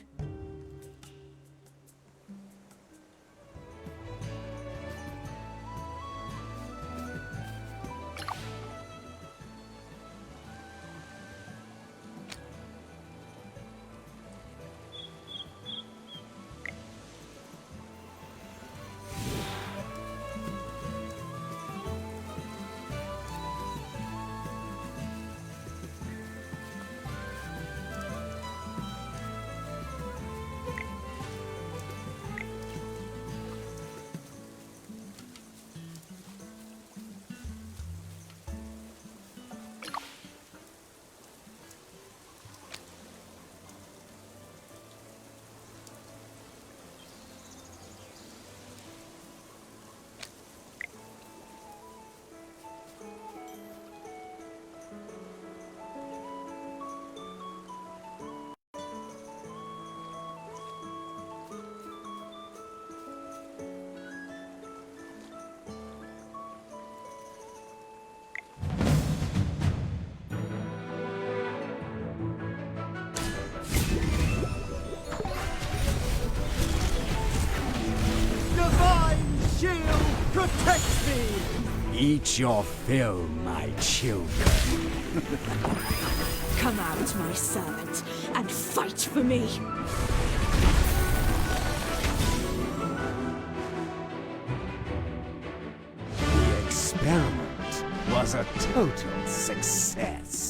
Eat your fill, my children. Come out, my servant, and fight for me. The experiment was a total success.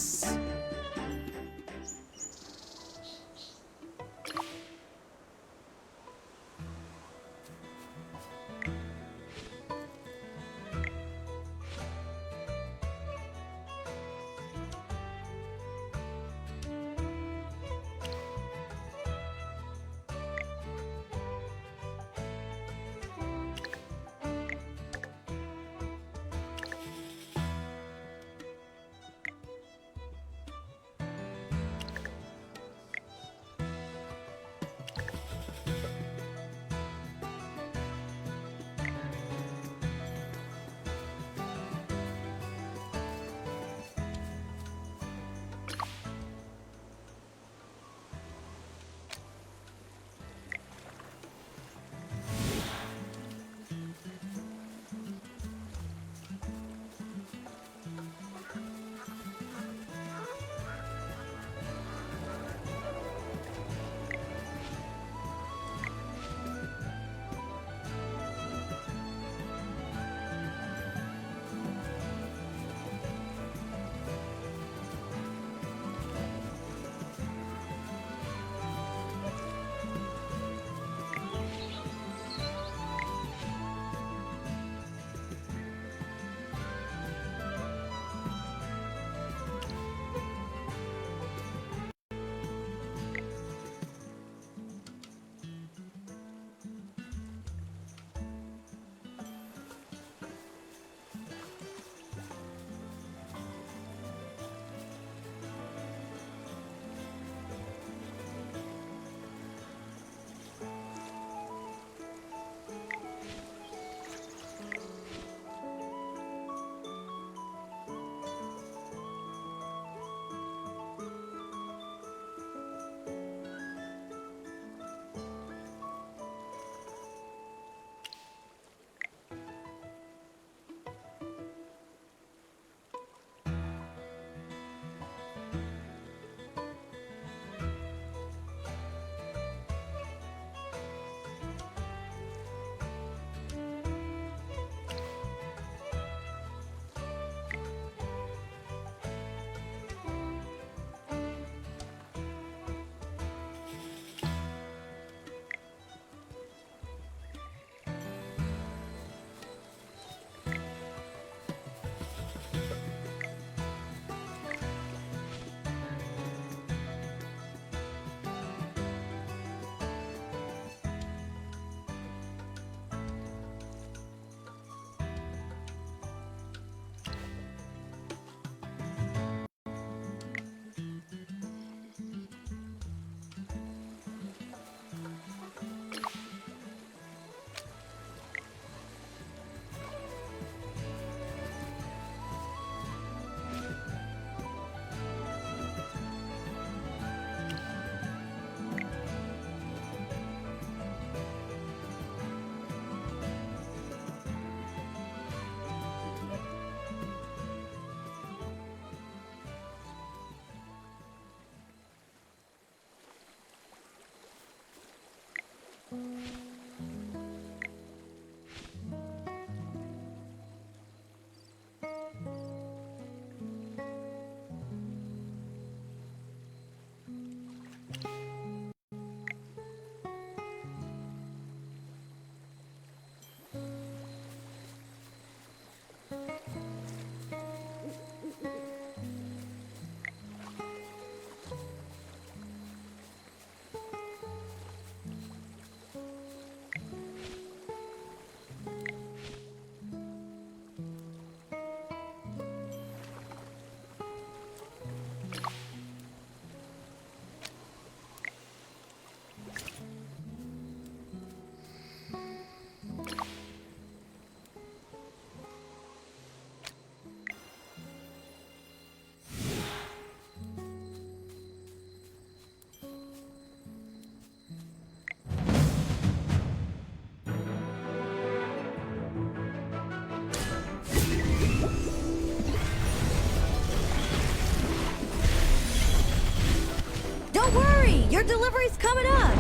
delivery's coming up!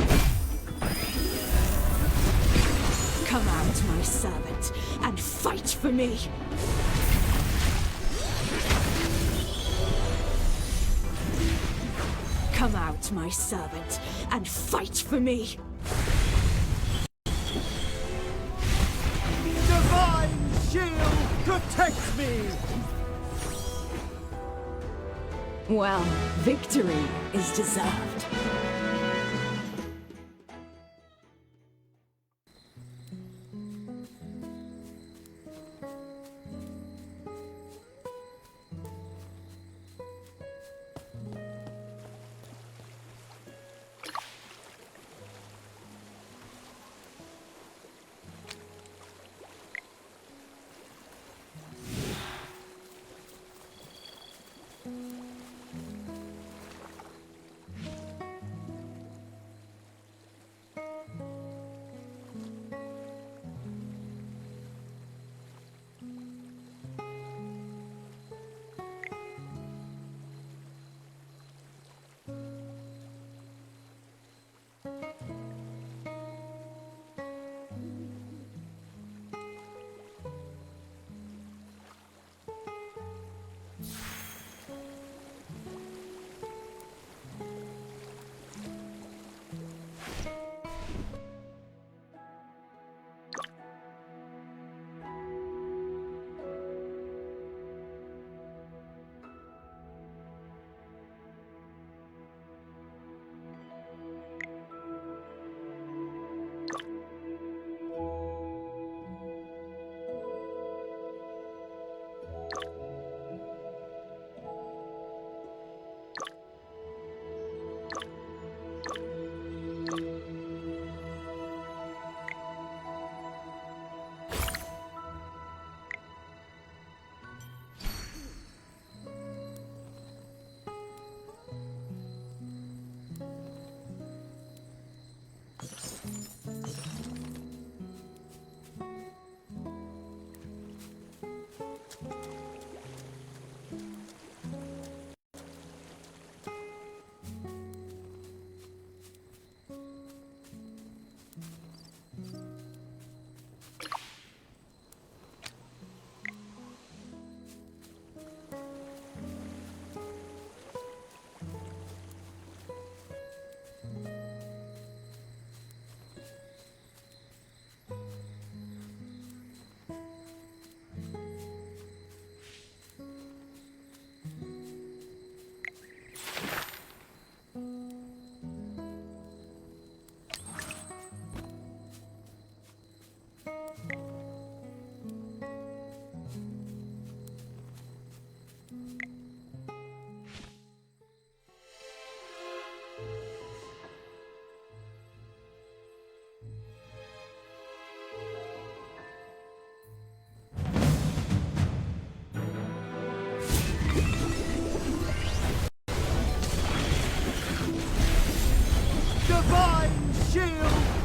Come out, my servant, and fight for me! Come out, my servant, and fight for me! Divine shield protects me! Well, victory is deserved.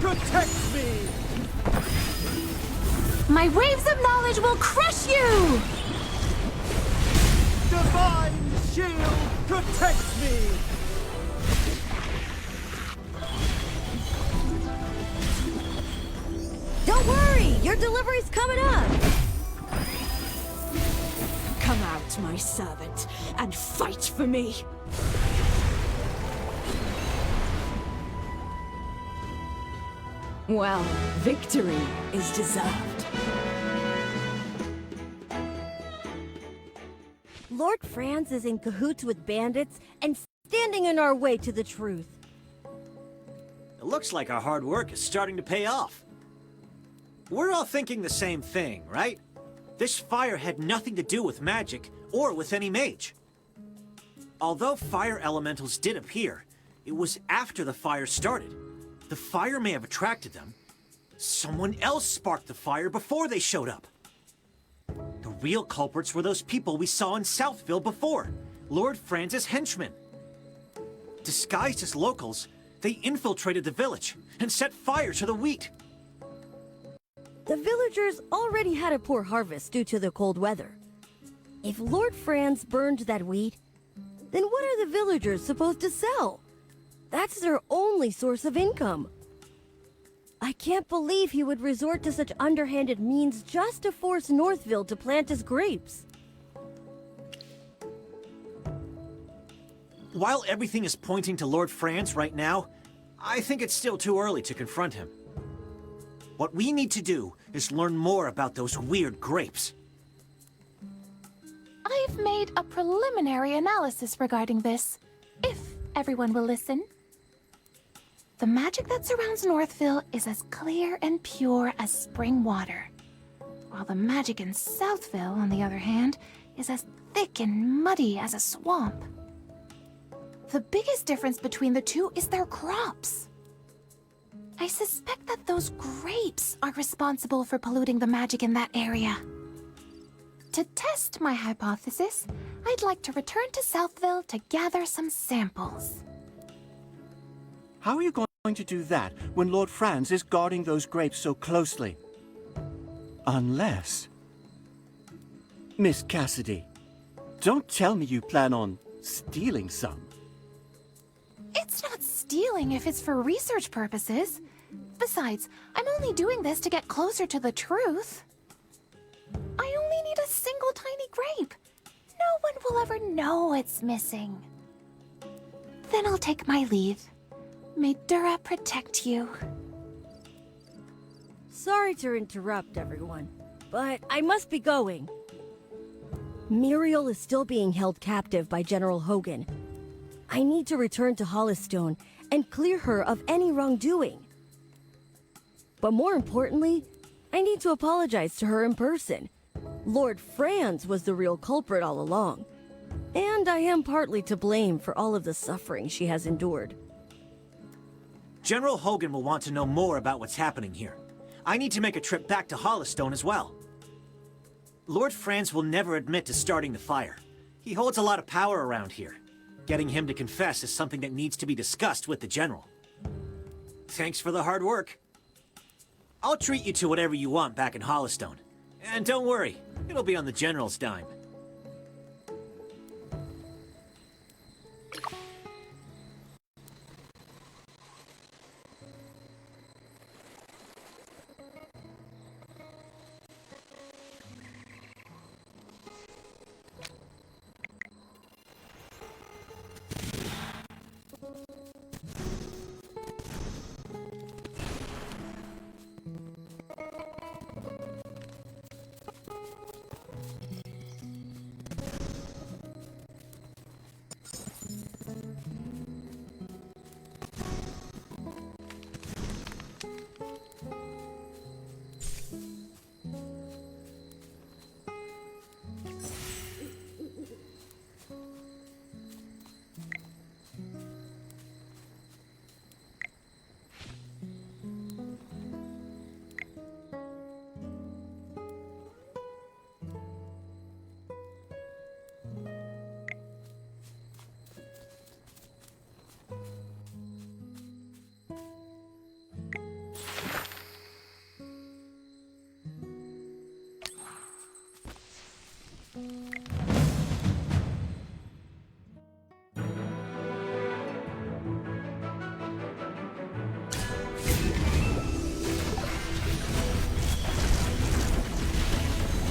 protects me! My waves of knowledge will crush you! Divine shield protects me! Don't worry! Your delivery's coming up! Come out, my servant, and fight for me! Well, victory is deserved. Lord Franz is in cahoots with bandits and standing in our way to the truth. It looks like our hard work is starting to pay off. We're all thinking the same thing, right? This fire had nothing to do with magic or with any mage. Although fire elementals did appear, it was after the fire started. The fire may have attracted them. Someone else sparked the fire before they showed up. The real culprits were those people we saw in Southville before, Lord Franz's henchmen. Disguised as locals, they infiltrated the village and set fire to the wheat. The villagers already had a poor harvest due to the cold weather. If Lord Franz burned that wheat, then what are the villagers supposed to sell? That's their only source of income. I can't believe he would resort to such underhanded means just to force Northville to plant his grapes. While everything is pointing to Lord Franz right now, I think it's still too early to confront him. What we need to do is learn more about those weird grapes. I've made a preliminary analysis regarding this, if everyone will listen. The magic that surrounds Northville is as clear and pure as spring water, while the magic in Southville, on the other hand, is as thick and muddy as a swamp. The biggest difference between the two is their crops. I suspect that those grapes are responsible for polluting the magic in that area. To test my hypothesis, I'd like to return to Southville to gather some samples. How are you going to do that when Lord Franz is guarding those grapes so closely? Unless... Miss Cassidy, don't tell me you plan on stealing some. It's not stealing if it's for research purposes. Besides, I'm only doing this to get closer to the truth. I only need a single tiny grape. No one will ever know it's missing. Then I'll take my leave. May Dura protect you. Sorry to interrupt, everyone, but I must be going. Muriel is still being held captive by General Hogan. I need to return to Hollystone and clear her of any wrongdoing. But more importantly, I need to apologize to her in person. Lord Franz was the real culprit all along, and I am partly to blame for all of the suffering she has endured. General Hogan will want to know more about what's happening here. I need to make a trip back to Hollystone as well. Lord Franz will never admit to starting the fire. He holds a lot of power around here. Getting him to confess is something that needs to be discussed with the General. Thanks for the hard work. I'll treat you to whatever you want back in Hollystone. And don't worry, it'll be on the General's dime.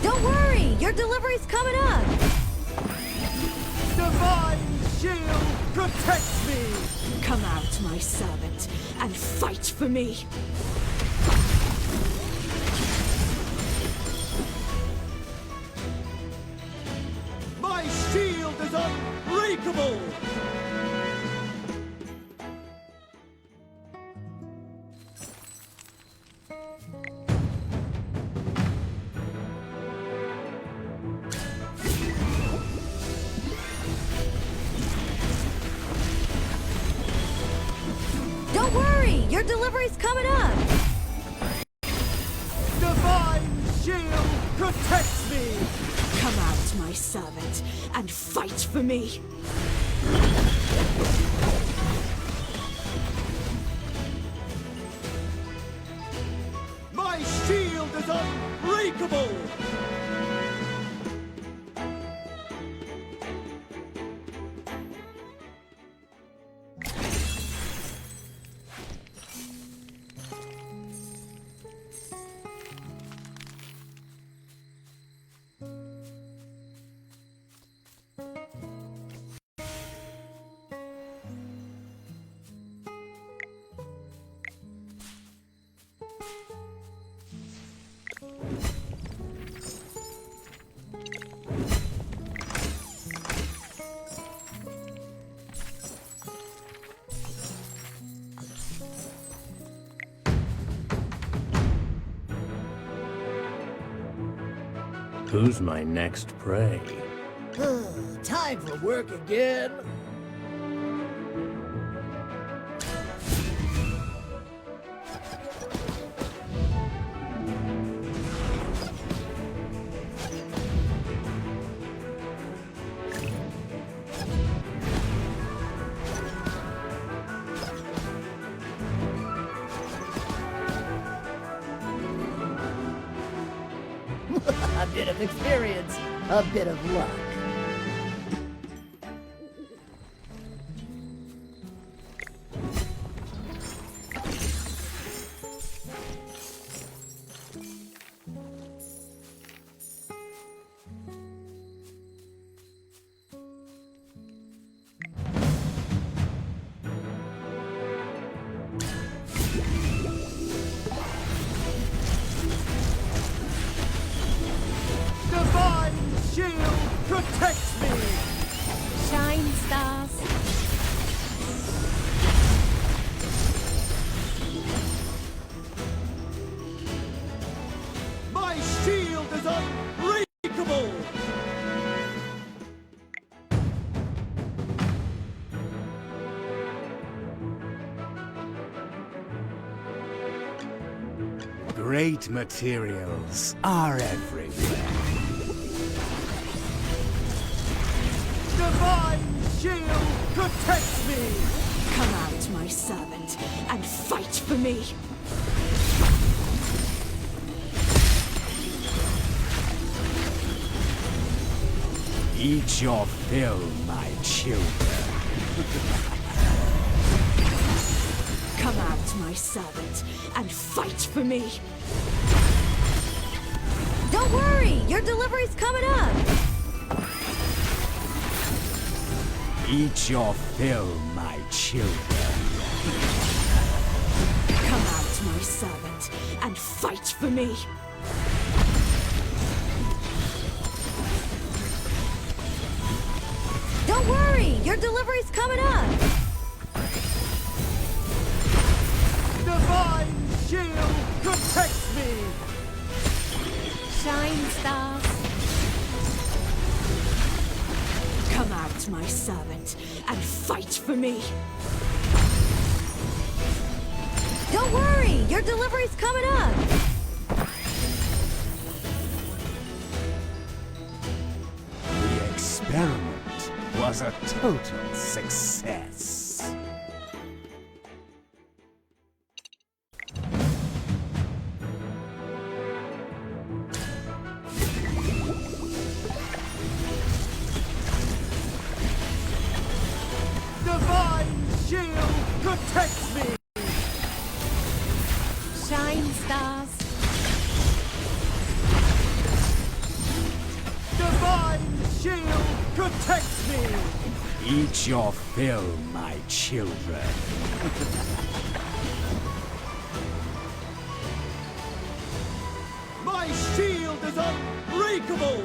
Don't worry, your delivery's coming up. Divine shield protects me! Come out, my servant, and fight for me. My shield is unbreakable! Don't worry, your delivery's coming up. Divine shield protects me! Come out, my servant, and fight for me. My shield is unbreakable! Who's my next prey? Time for work again. A bit of experience, a bit of luck. Protect me! Shine, stars. My shield is unbreakable! Great materials are everywhere. Divine shield, protect me! Come out, my servant, and fight for me. Eat your fill, my children. Come out, my servant, and fight for me. Don't worry, your delivery's coming up. Eat your fill, my children. Come out, my servant, and fight for me. Don't worry, your delivery's coming up. Divine shield, protect me! Shine, stars. Come out, my servant, and fight for me. Don't worry, your delivery's coming up. The experiment was a total success. Divine shield, protect me! Shine, stars. Divine shield, protect me! Eat your fill, my children. My shield is unbreakable!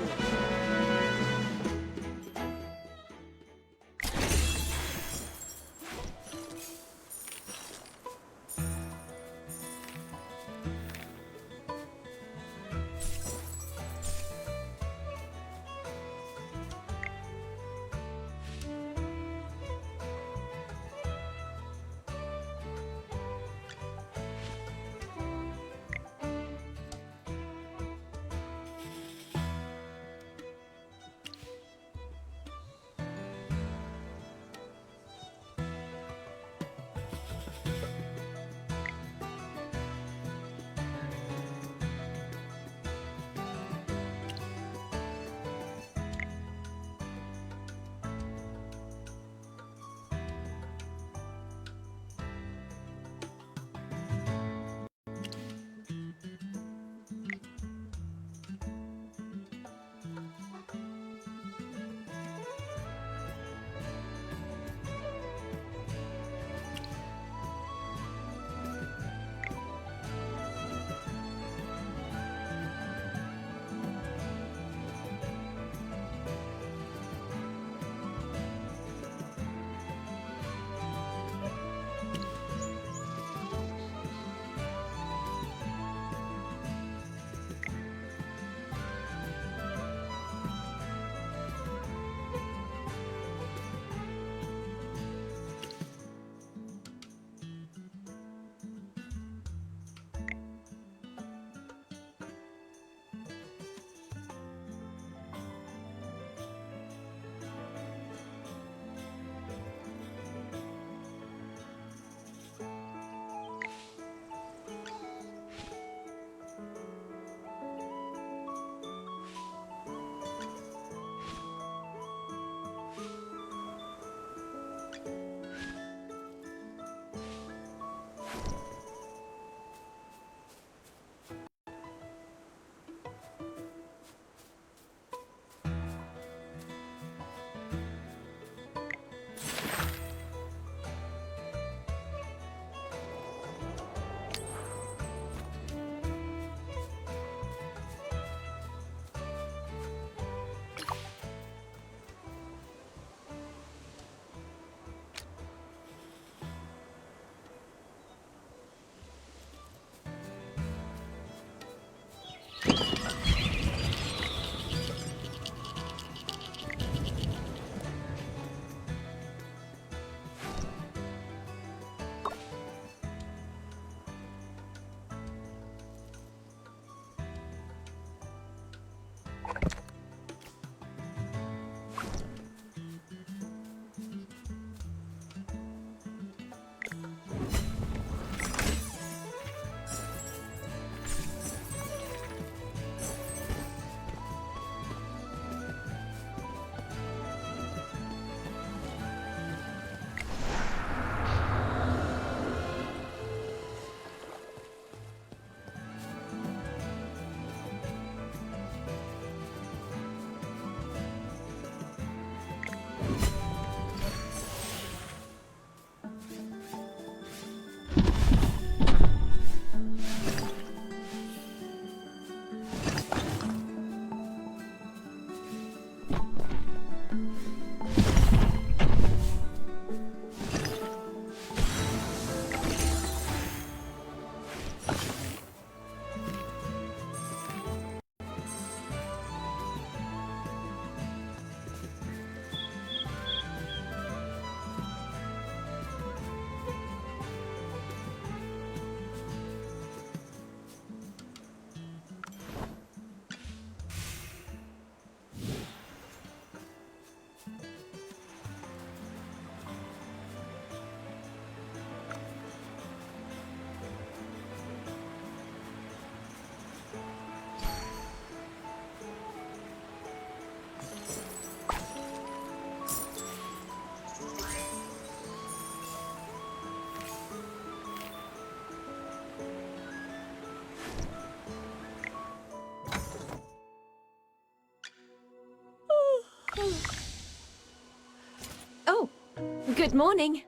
Good morning.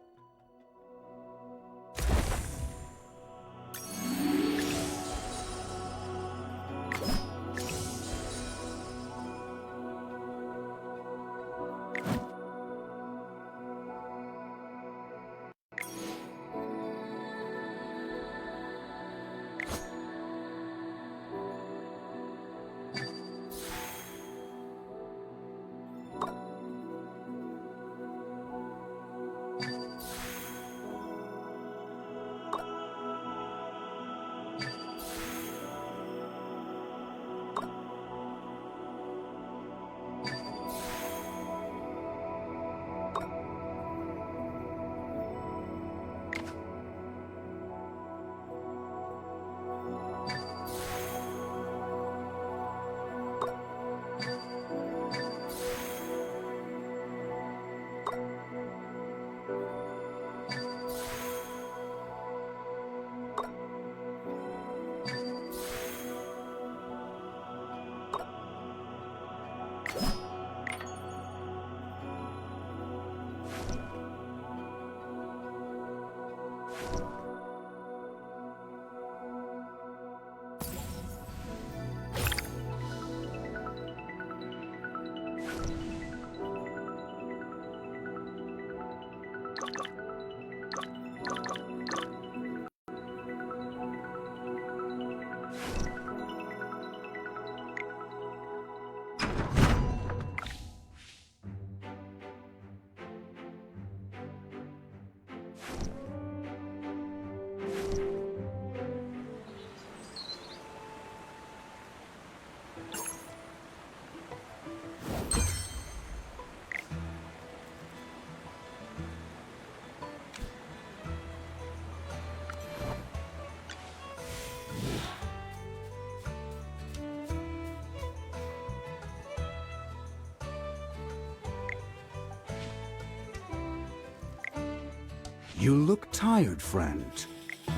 You look tired, friend.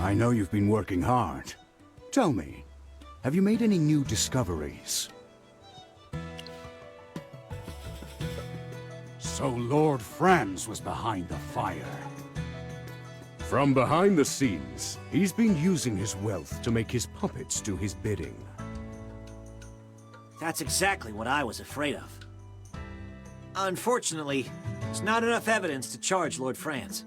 I know you've been working hard. Tell me, have you made any new discoveries? So Lord Franz was behind the fire. From behind the scenes, he's been using his wealth to make his puppets do his bidding. That's exactly what I was afraid of. Unfortunately, there's not enough evidence to charge Lord Franz.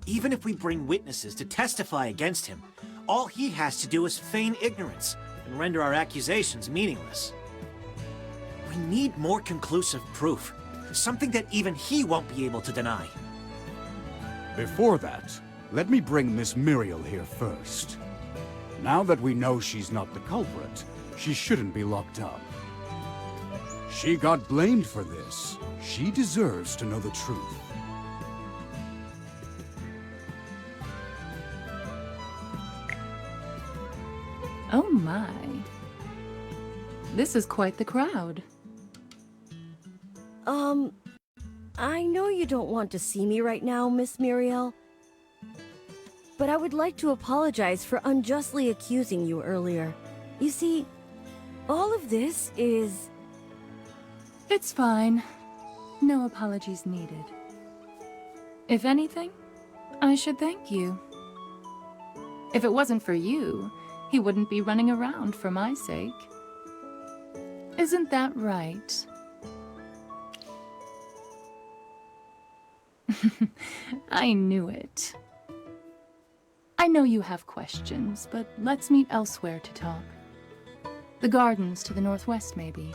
Even if we bring witnesses to testify against him, all he has to do is feign ignorance and render our accusations meaningless. We need more conclusive proof, something that even he won't be able to deny. Before that, let me bring Miss Muriel here first. Now that we know she's not the culprit, she shouldn't be locked up. She got blamed for this. She deserves to know the truth. Oh my. This is quite the crowd. I know you don't want to see me right now, Miss Muriel. But I would like to apologize for unjustly accusing you earlier. You see, all of this is... It's fine. No apologies needed. If anything, I should thank you. If it wasn't for you, he wouldn't be running around for my sake. Isn't that right? I knew it. I know you have questions, but let's meet elsewhere to talk. The gardens to the northwest, maybe.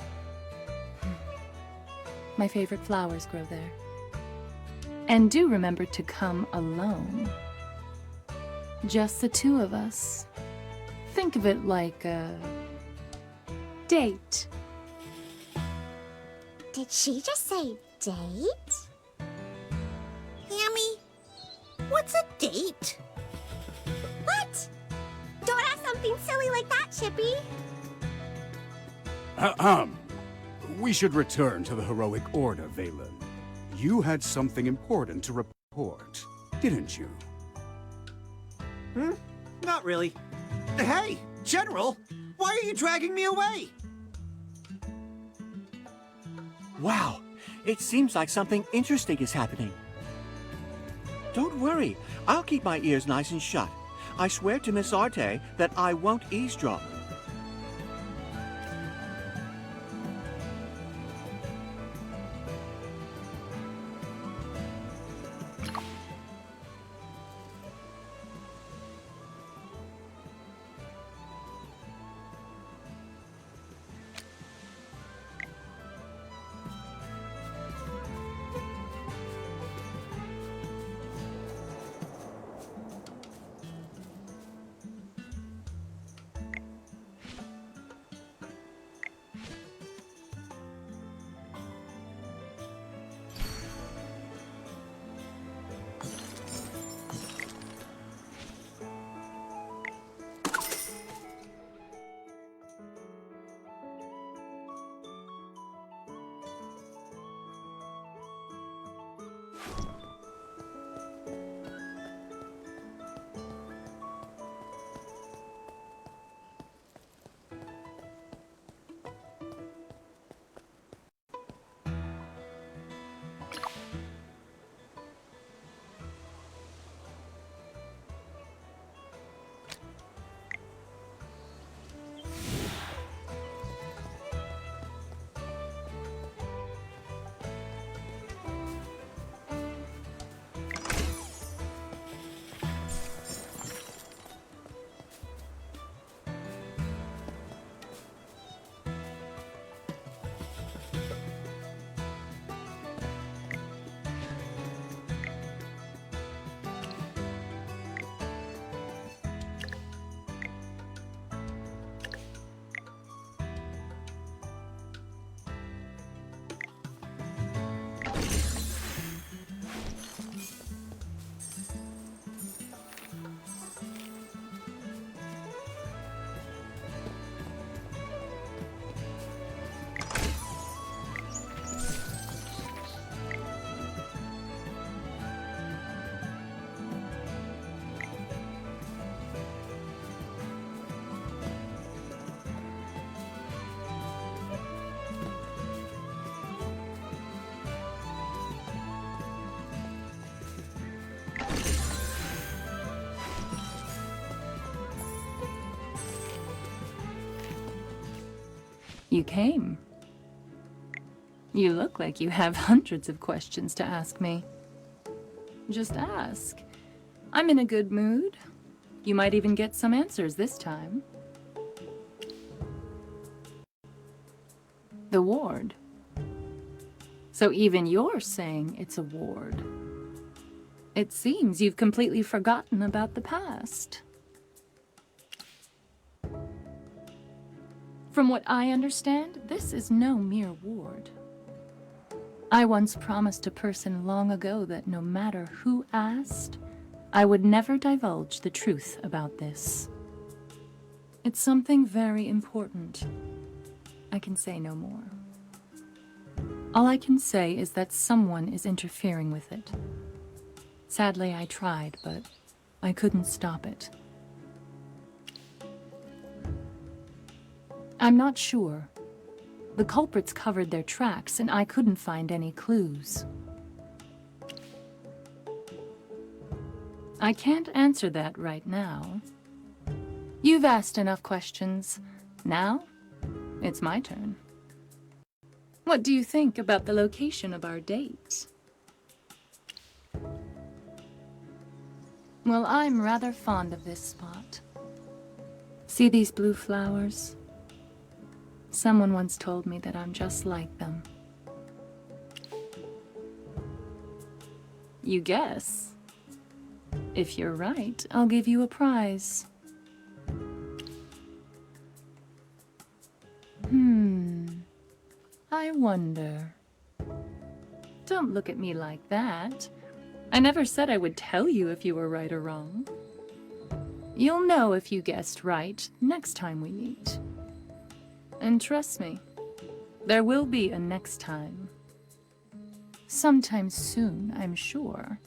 My favorite flowers grow there. And do remember to come alone. Just the two of us. Think of it like a date. Did she just say date? Hammy, what's a date? What? Don't ask something silly like that, Chippy. We should return to the heroic order, Valen. You had something important to report, didn't you? Not really. Hey, General! Why are you dragging me away? Wow, it seems like something interesting is happening. Don't worry. I'll keep my ears nice and shut. I swear to Miss Arte that I won't eavesdrop. You came. You look like you have hundreds of questions to ask me. Just ask. I'm in a good mood. You might even get some answers this time. The ward. So even you're saying it's a ward. It seems you've completely forgotten about the past. From what I understand, this is no mere ward. I once promised a person long ago that no matter who asked, I would never divulge the truth about this. It's something very important. I can say no more. All I can say is that someone is interfering with it. Sadly, I tried, but I couldn't stop it. I'm not sure. The culprits covered their tracks, and I couldn't find any clues. I can't answer that right now. You've asked enough questions. Now, it's my turn. What do you think about the location of our date? Well, I'm rather fond of this spot. See these blue flowers? Someone once told me that I'm just like them. You guess? If you're right, I'll give you a prize. I wonder. Don't look at me like that. I never said I would tell you if you were right or wrong. You'll know if you guessed right next time we meet. And trust me, there will be a next time. Sometime soon, I'm sure.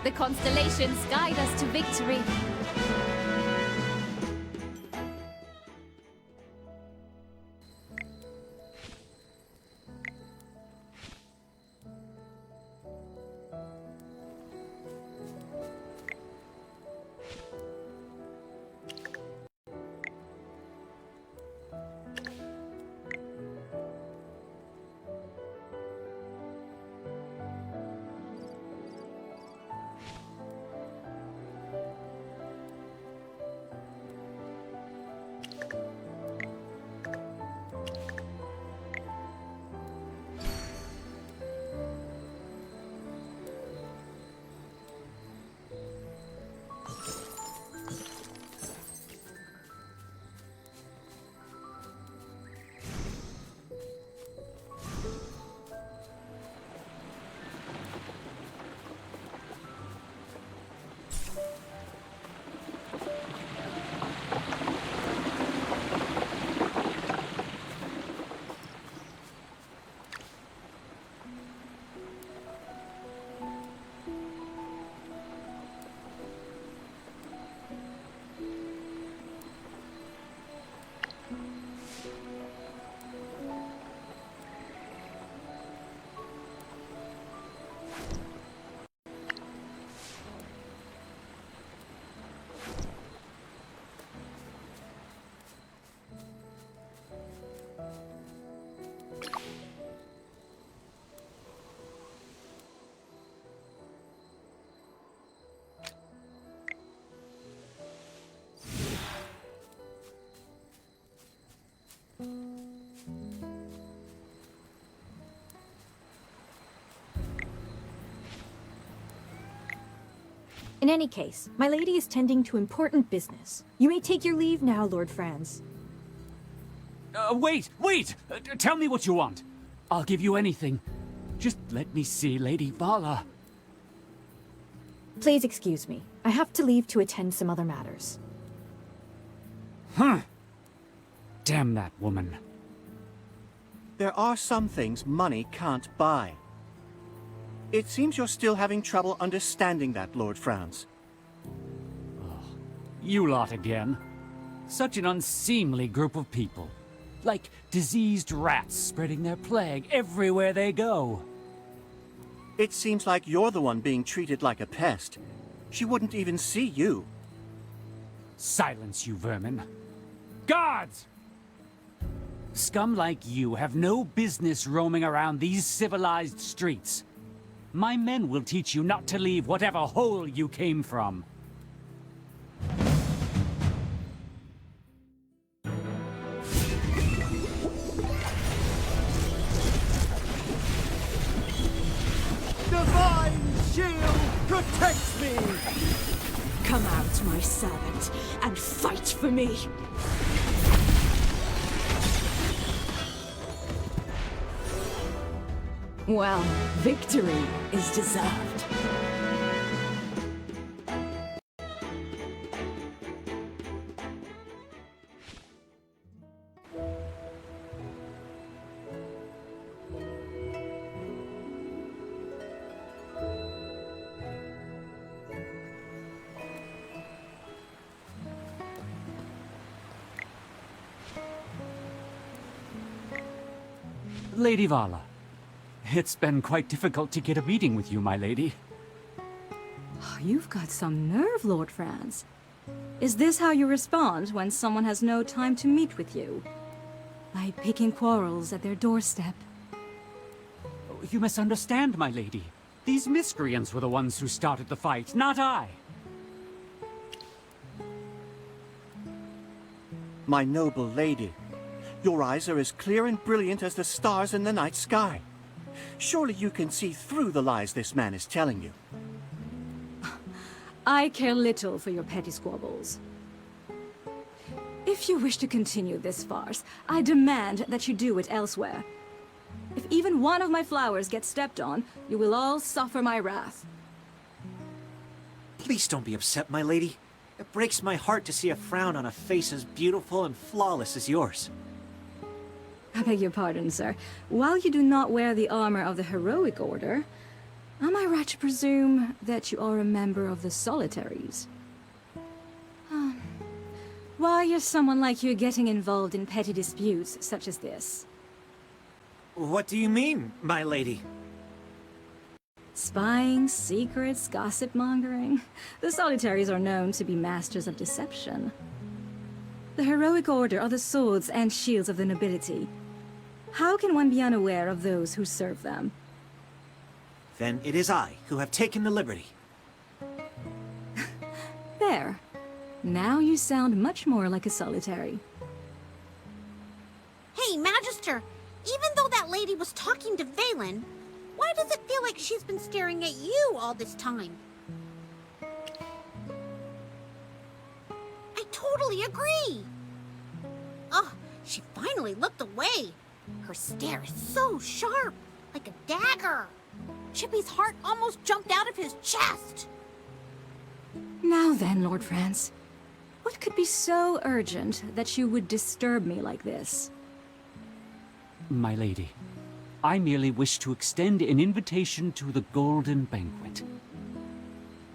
The constellations guide us to victory. In any case, my lady is tending to important business. You may take your leave now, Lord Franz. Wait! Tell me what you want. I'll give you anything. Just let me see Lady Vala. Please excuse me. I have to leave to attend some other matters. Huh. Damn that woman. There are some things money can't buy. It seems you're still having trouble understanding that, Lord Franz. You lot again. Such an unseemly group of people. Like diseased rats spreading their plague everywhere they go. It seems like you're the one being treated like a pest. She wouldn't even see you. Silence, you vermin. Guards! Scum like you have no business roaming around these civilized streets. My men will teach you not to leave whatever hole you came from. Divine shield protects me! Come out, my servant, and fight for me! Well, victory is deserved. Lady Vala. It's been quite difficult to get a meeting with you, my lady. You've got some nerve, Lord Franz. Is this how you respond when someone has no time to meet with you? By picking quarrels at their doorstep? You misunderstand, my lady. These miscreants were the ones who started the fight, not I. My noble lady, your eyes are as clear and brilliant as the stars in the night sky. Surely you can see through the lies this man is telling you. I care little for your petty squabbles. If you wish to continue this farce, I demand that you do it elsewhere. If even one of my flowers gets stepped on, you will all suffer my wrath. Please don't be upset, my lady. It breaks my heart to see a frown on a face as beautiful and flawless as yours. I beg your pardon, sir. While you do not wear the armor of the heroic order, Am I right to presume that you are a member of the Solitaries? Why is someone like you getting involved in petty disputes such as this? What do you mean, my lady? Spying, secrets, gossip-mongering. The Solitaries are known to be masters of deception. The Heroic Order are the swords and shields of the nobility. How can one be unaware of those who serve them? Then it is I who have taken the liberty. There. Now you sound much more like a Solitary. Hey, Magister, even though that lady was talking to Valen, why does it feel like she's been staring at you all this time? I totally agree. Oh, she finally looked away. Her stare is so sharp, like a dagger. Chippy's heart almost jumped out of his chest. Now then, Lord France. What could be so urgent that you would disturb me like this? My lady, I merely wish to extend an invitation to the Golden Banquet.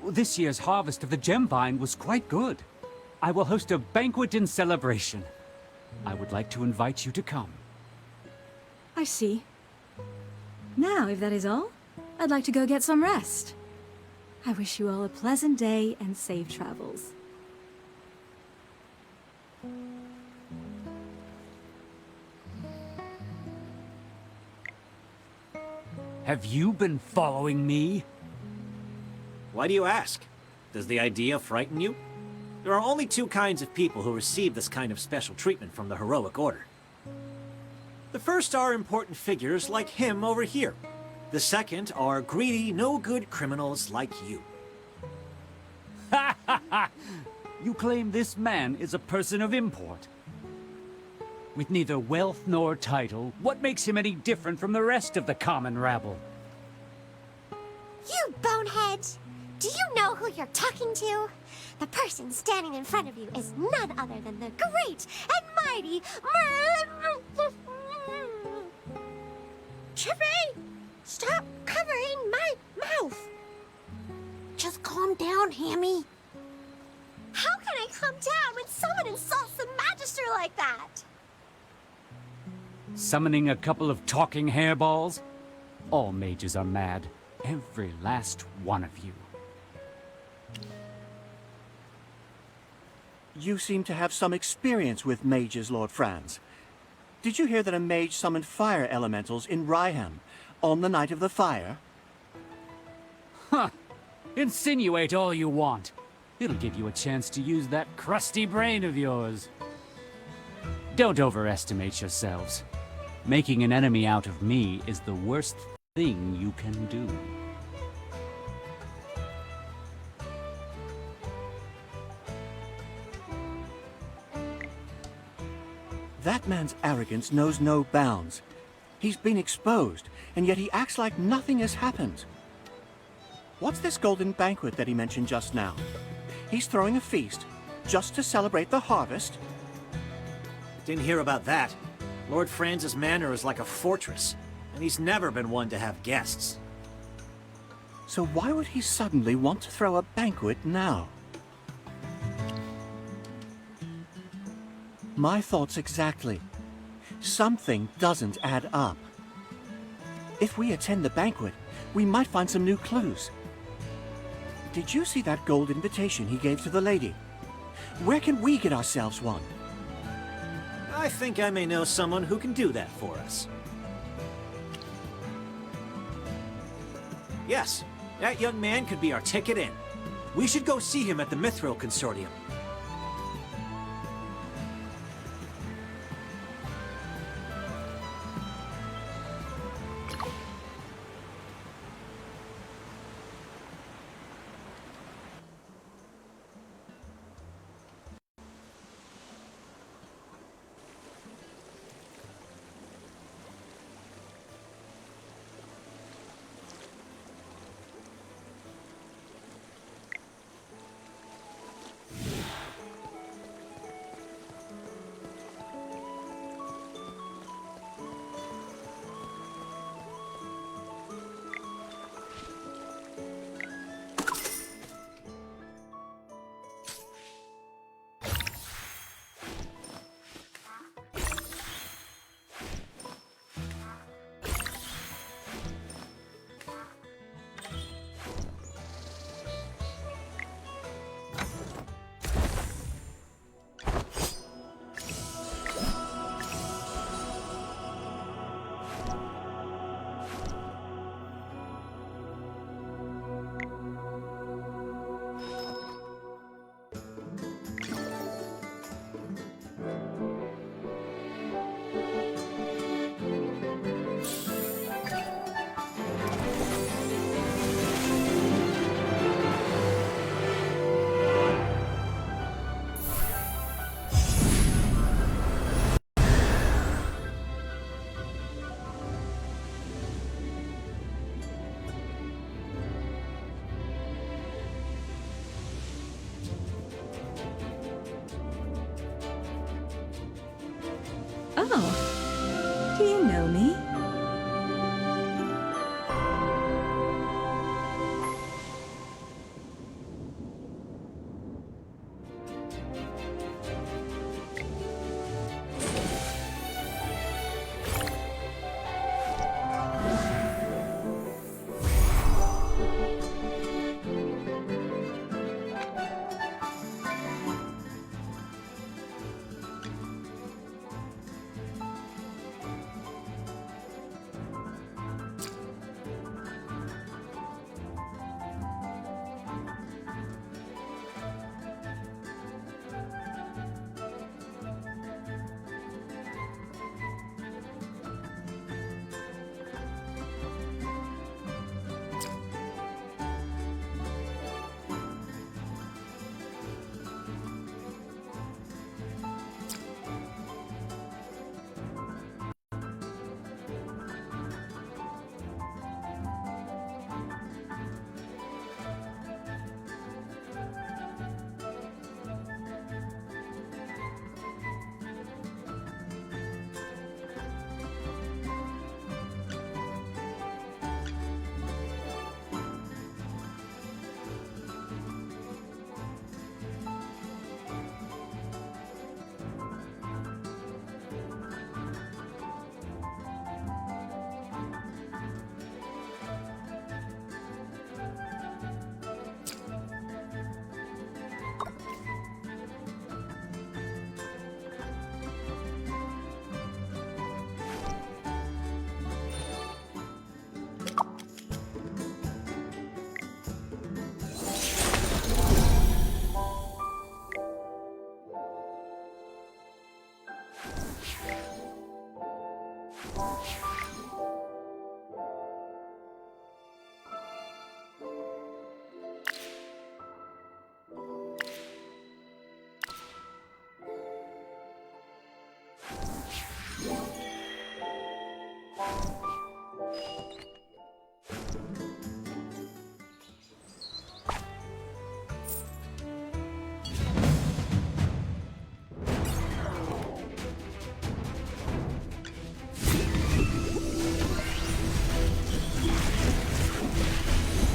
This year's harvest of the gem vine was quite good. I will host a banquet in celebration. I would like to invite you to come. I see. Now, if that is all, I'd like to go get some rest. I wish you all a pleasant day and safe travels. Have you been following me? Why do you ask? Does the idea frighten you? There are only two kinds of people who receive this kind of special treatment from the Heroic Order. The first are important figures like him over here. The second are greedy, no-good criminals like you. Ha ha ha! You claim this man is a person of import. With neither wealth nor title, what makes him any different from the rest of the common rabble? You bonehead! Do you know who you're talking to? The person standing in front of you is none other than the great and mighty Chippy! Stop covering my mouth! Just calm down, Hammy. How can I calm down when someone insults the Magister like that? Summoning a couple of talking hairballs? All mages are mad. Every last one of you. You seem to have some experience with mages, Lord Franz. Did you hear that a mage summoned fire elementals in Ryham on the night of the fire? Huh. Insinuate all you want. It'll give you a chance to use that crusty brain of yours. Don't overestimate yourselves. Making an enemy out of me is the worst thing you can do. That man's arrogance knows no bounds. He's been exposed, and yet he acts like nothing has happened. What's this golden banquet that he mentioned just now? He's throwing a feast just to celebrate the harvest? Didn't hear about that. Lord Franz's manor is like a fortress, and he's never been one to have guests. So why would he suddenly want to throw a banquet now? My thoughts exactly. Something doesn't add up. If we attend the banquet, we might find some new clues. Did you see that gold invitation he gave to the lady? Where can we get ourselves one? I think I may know someone who can do that for us. Yes, that young man could be our ticket in. We should go see him at the Mithril Consortium. Oh, do you know me?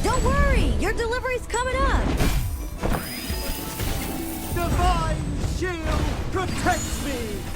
Don't worry! Your delivery's coming up! Divine shield protects me!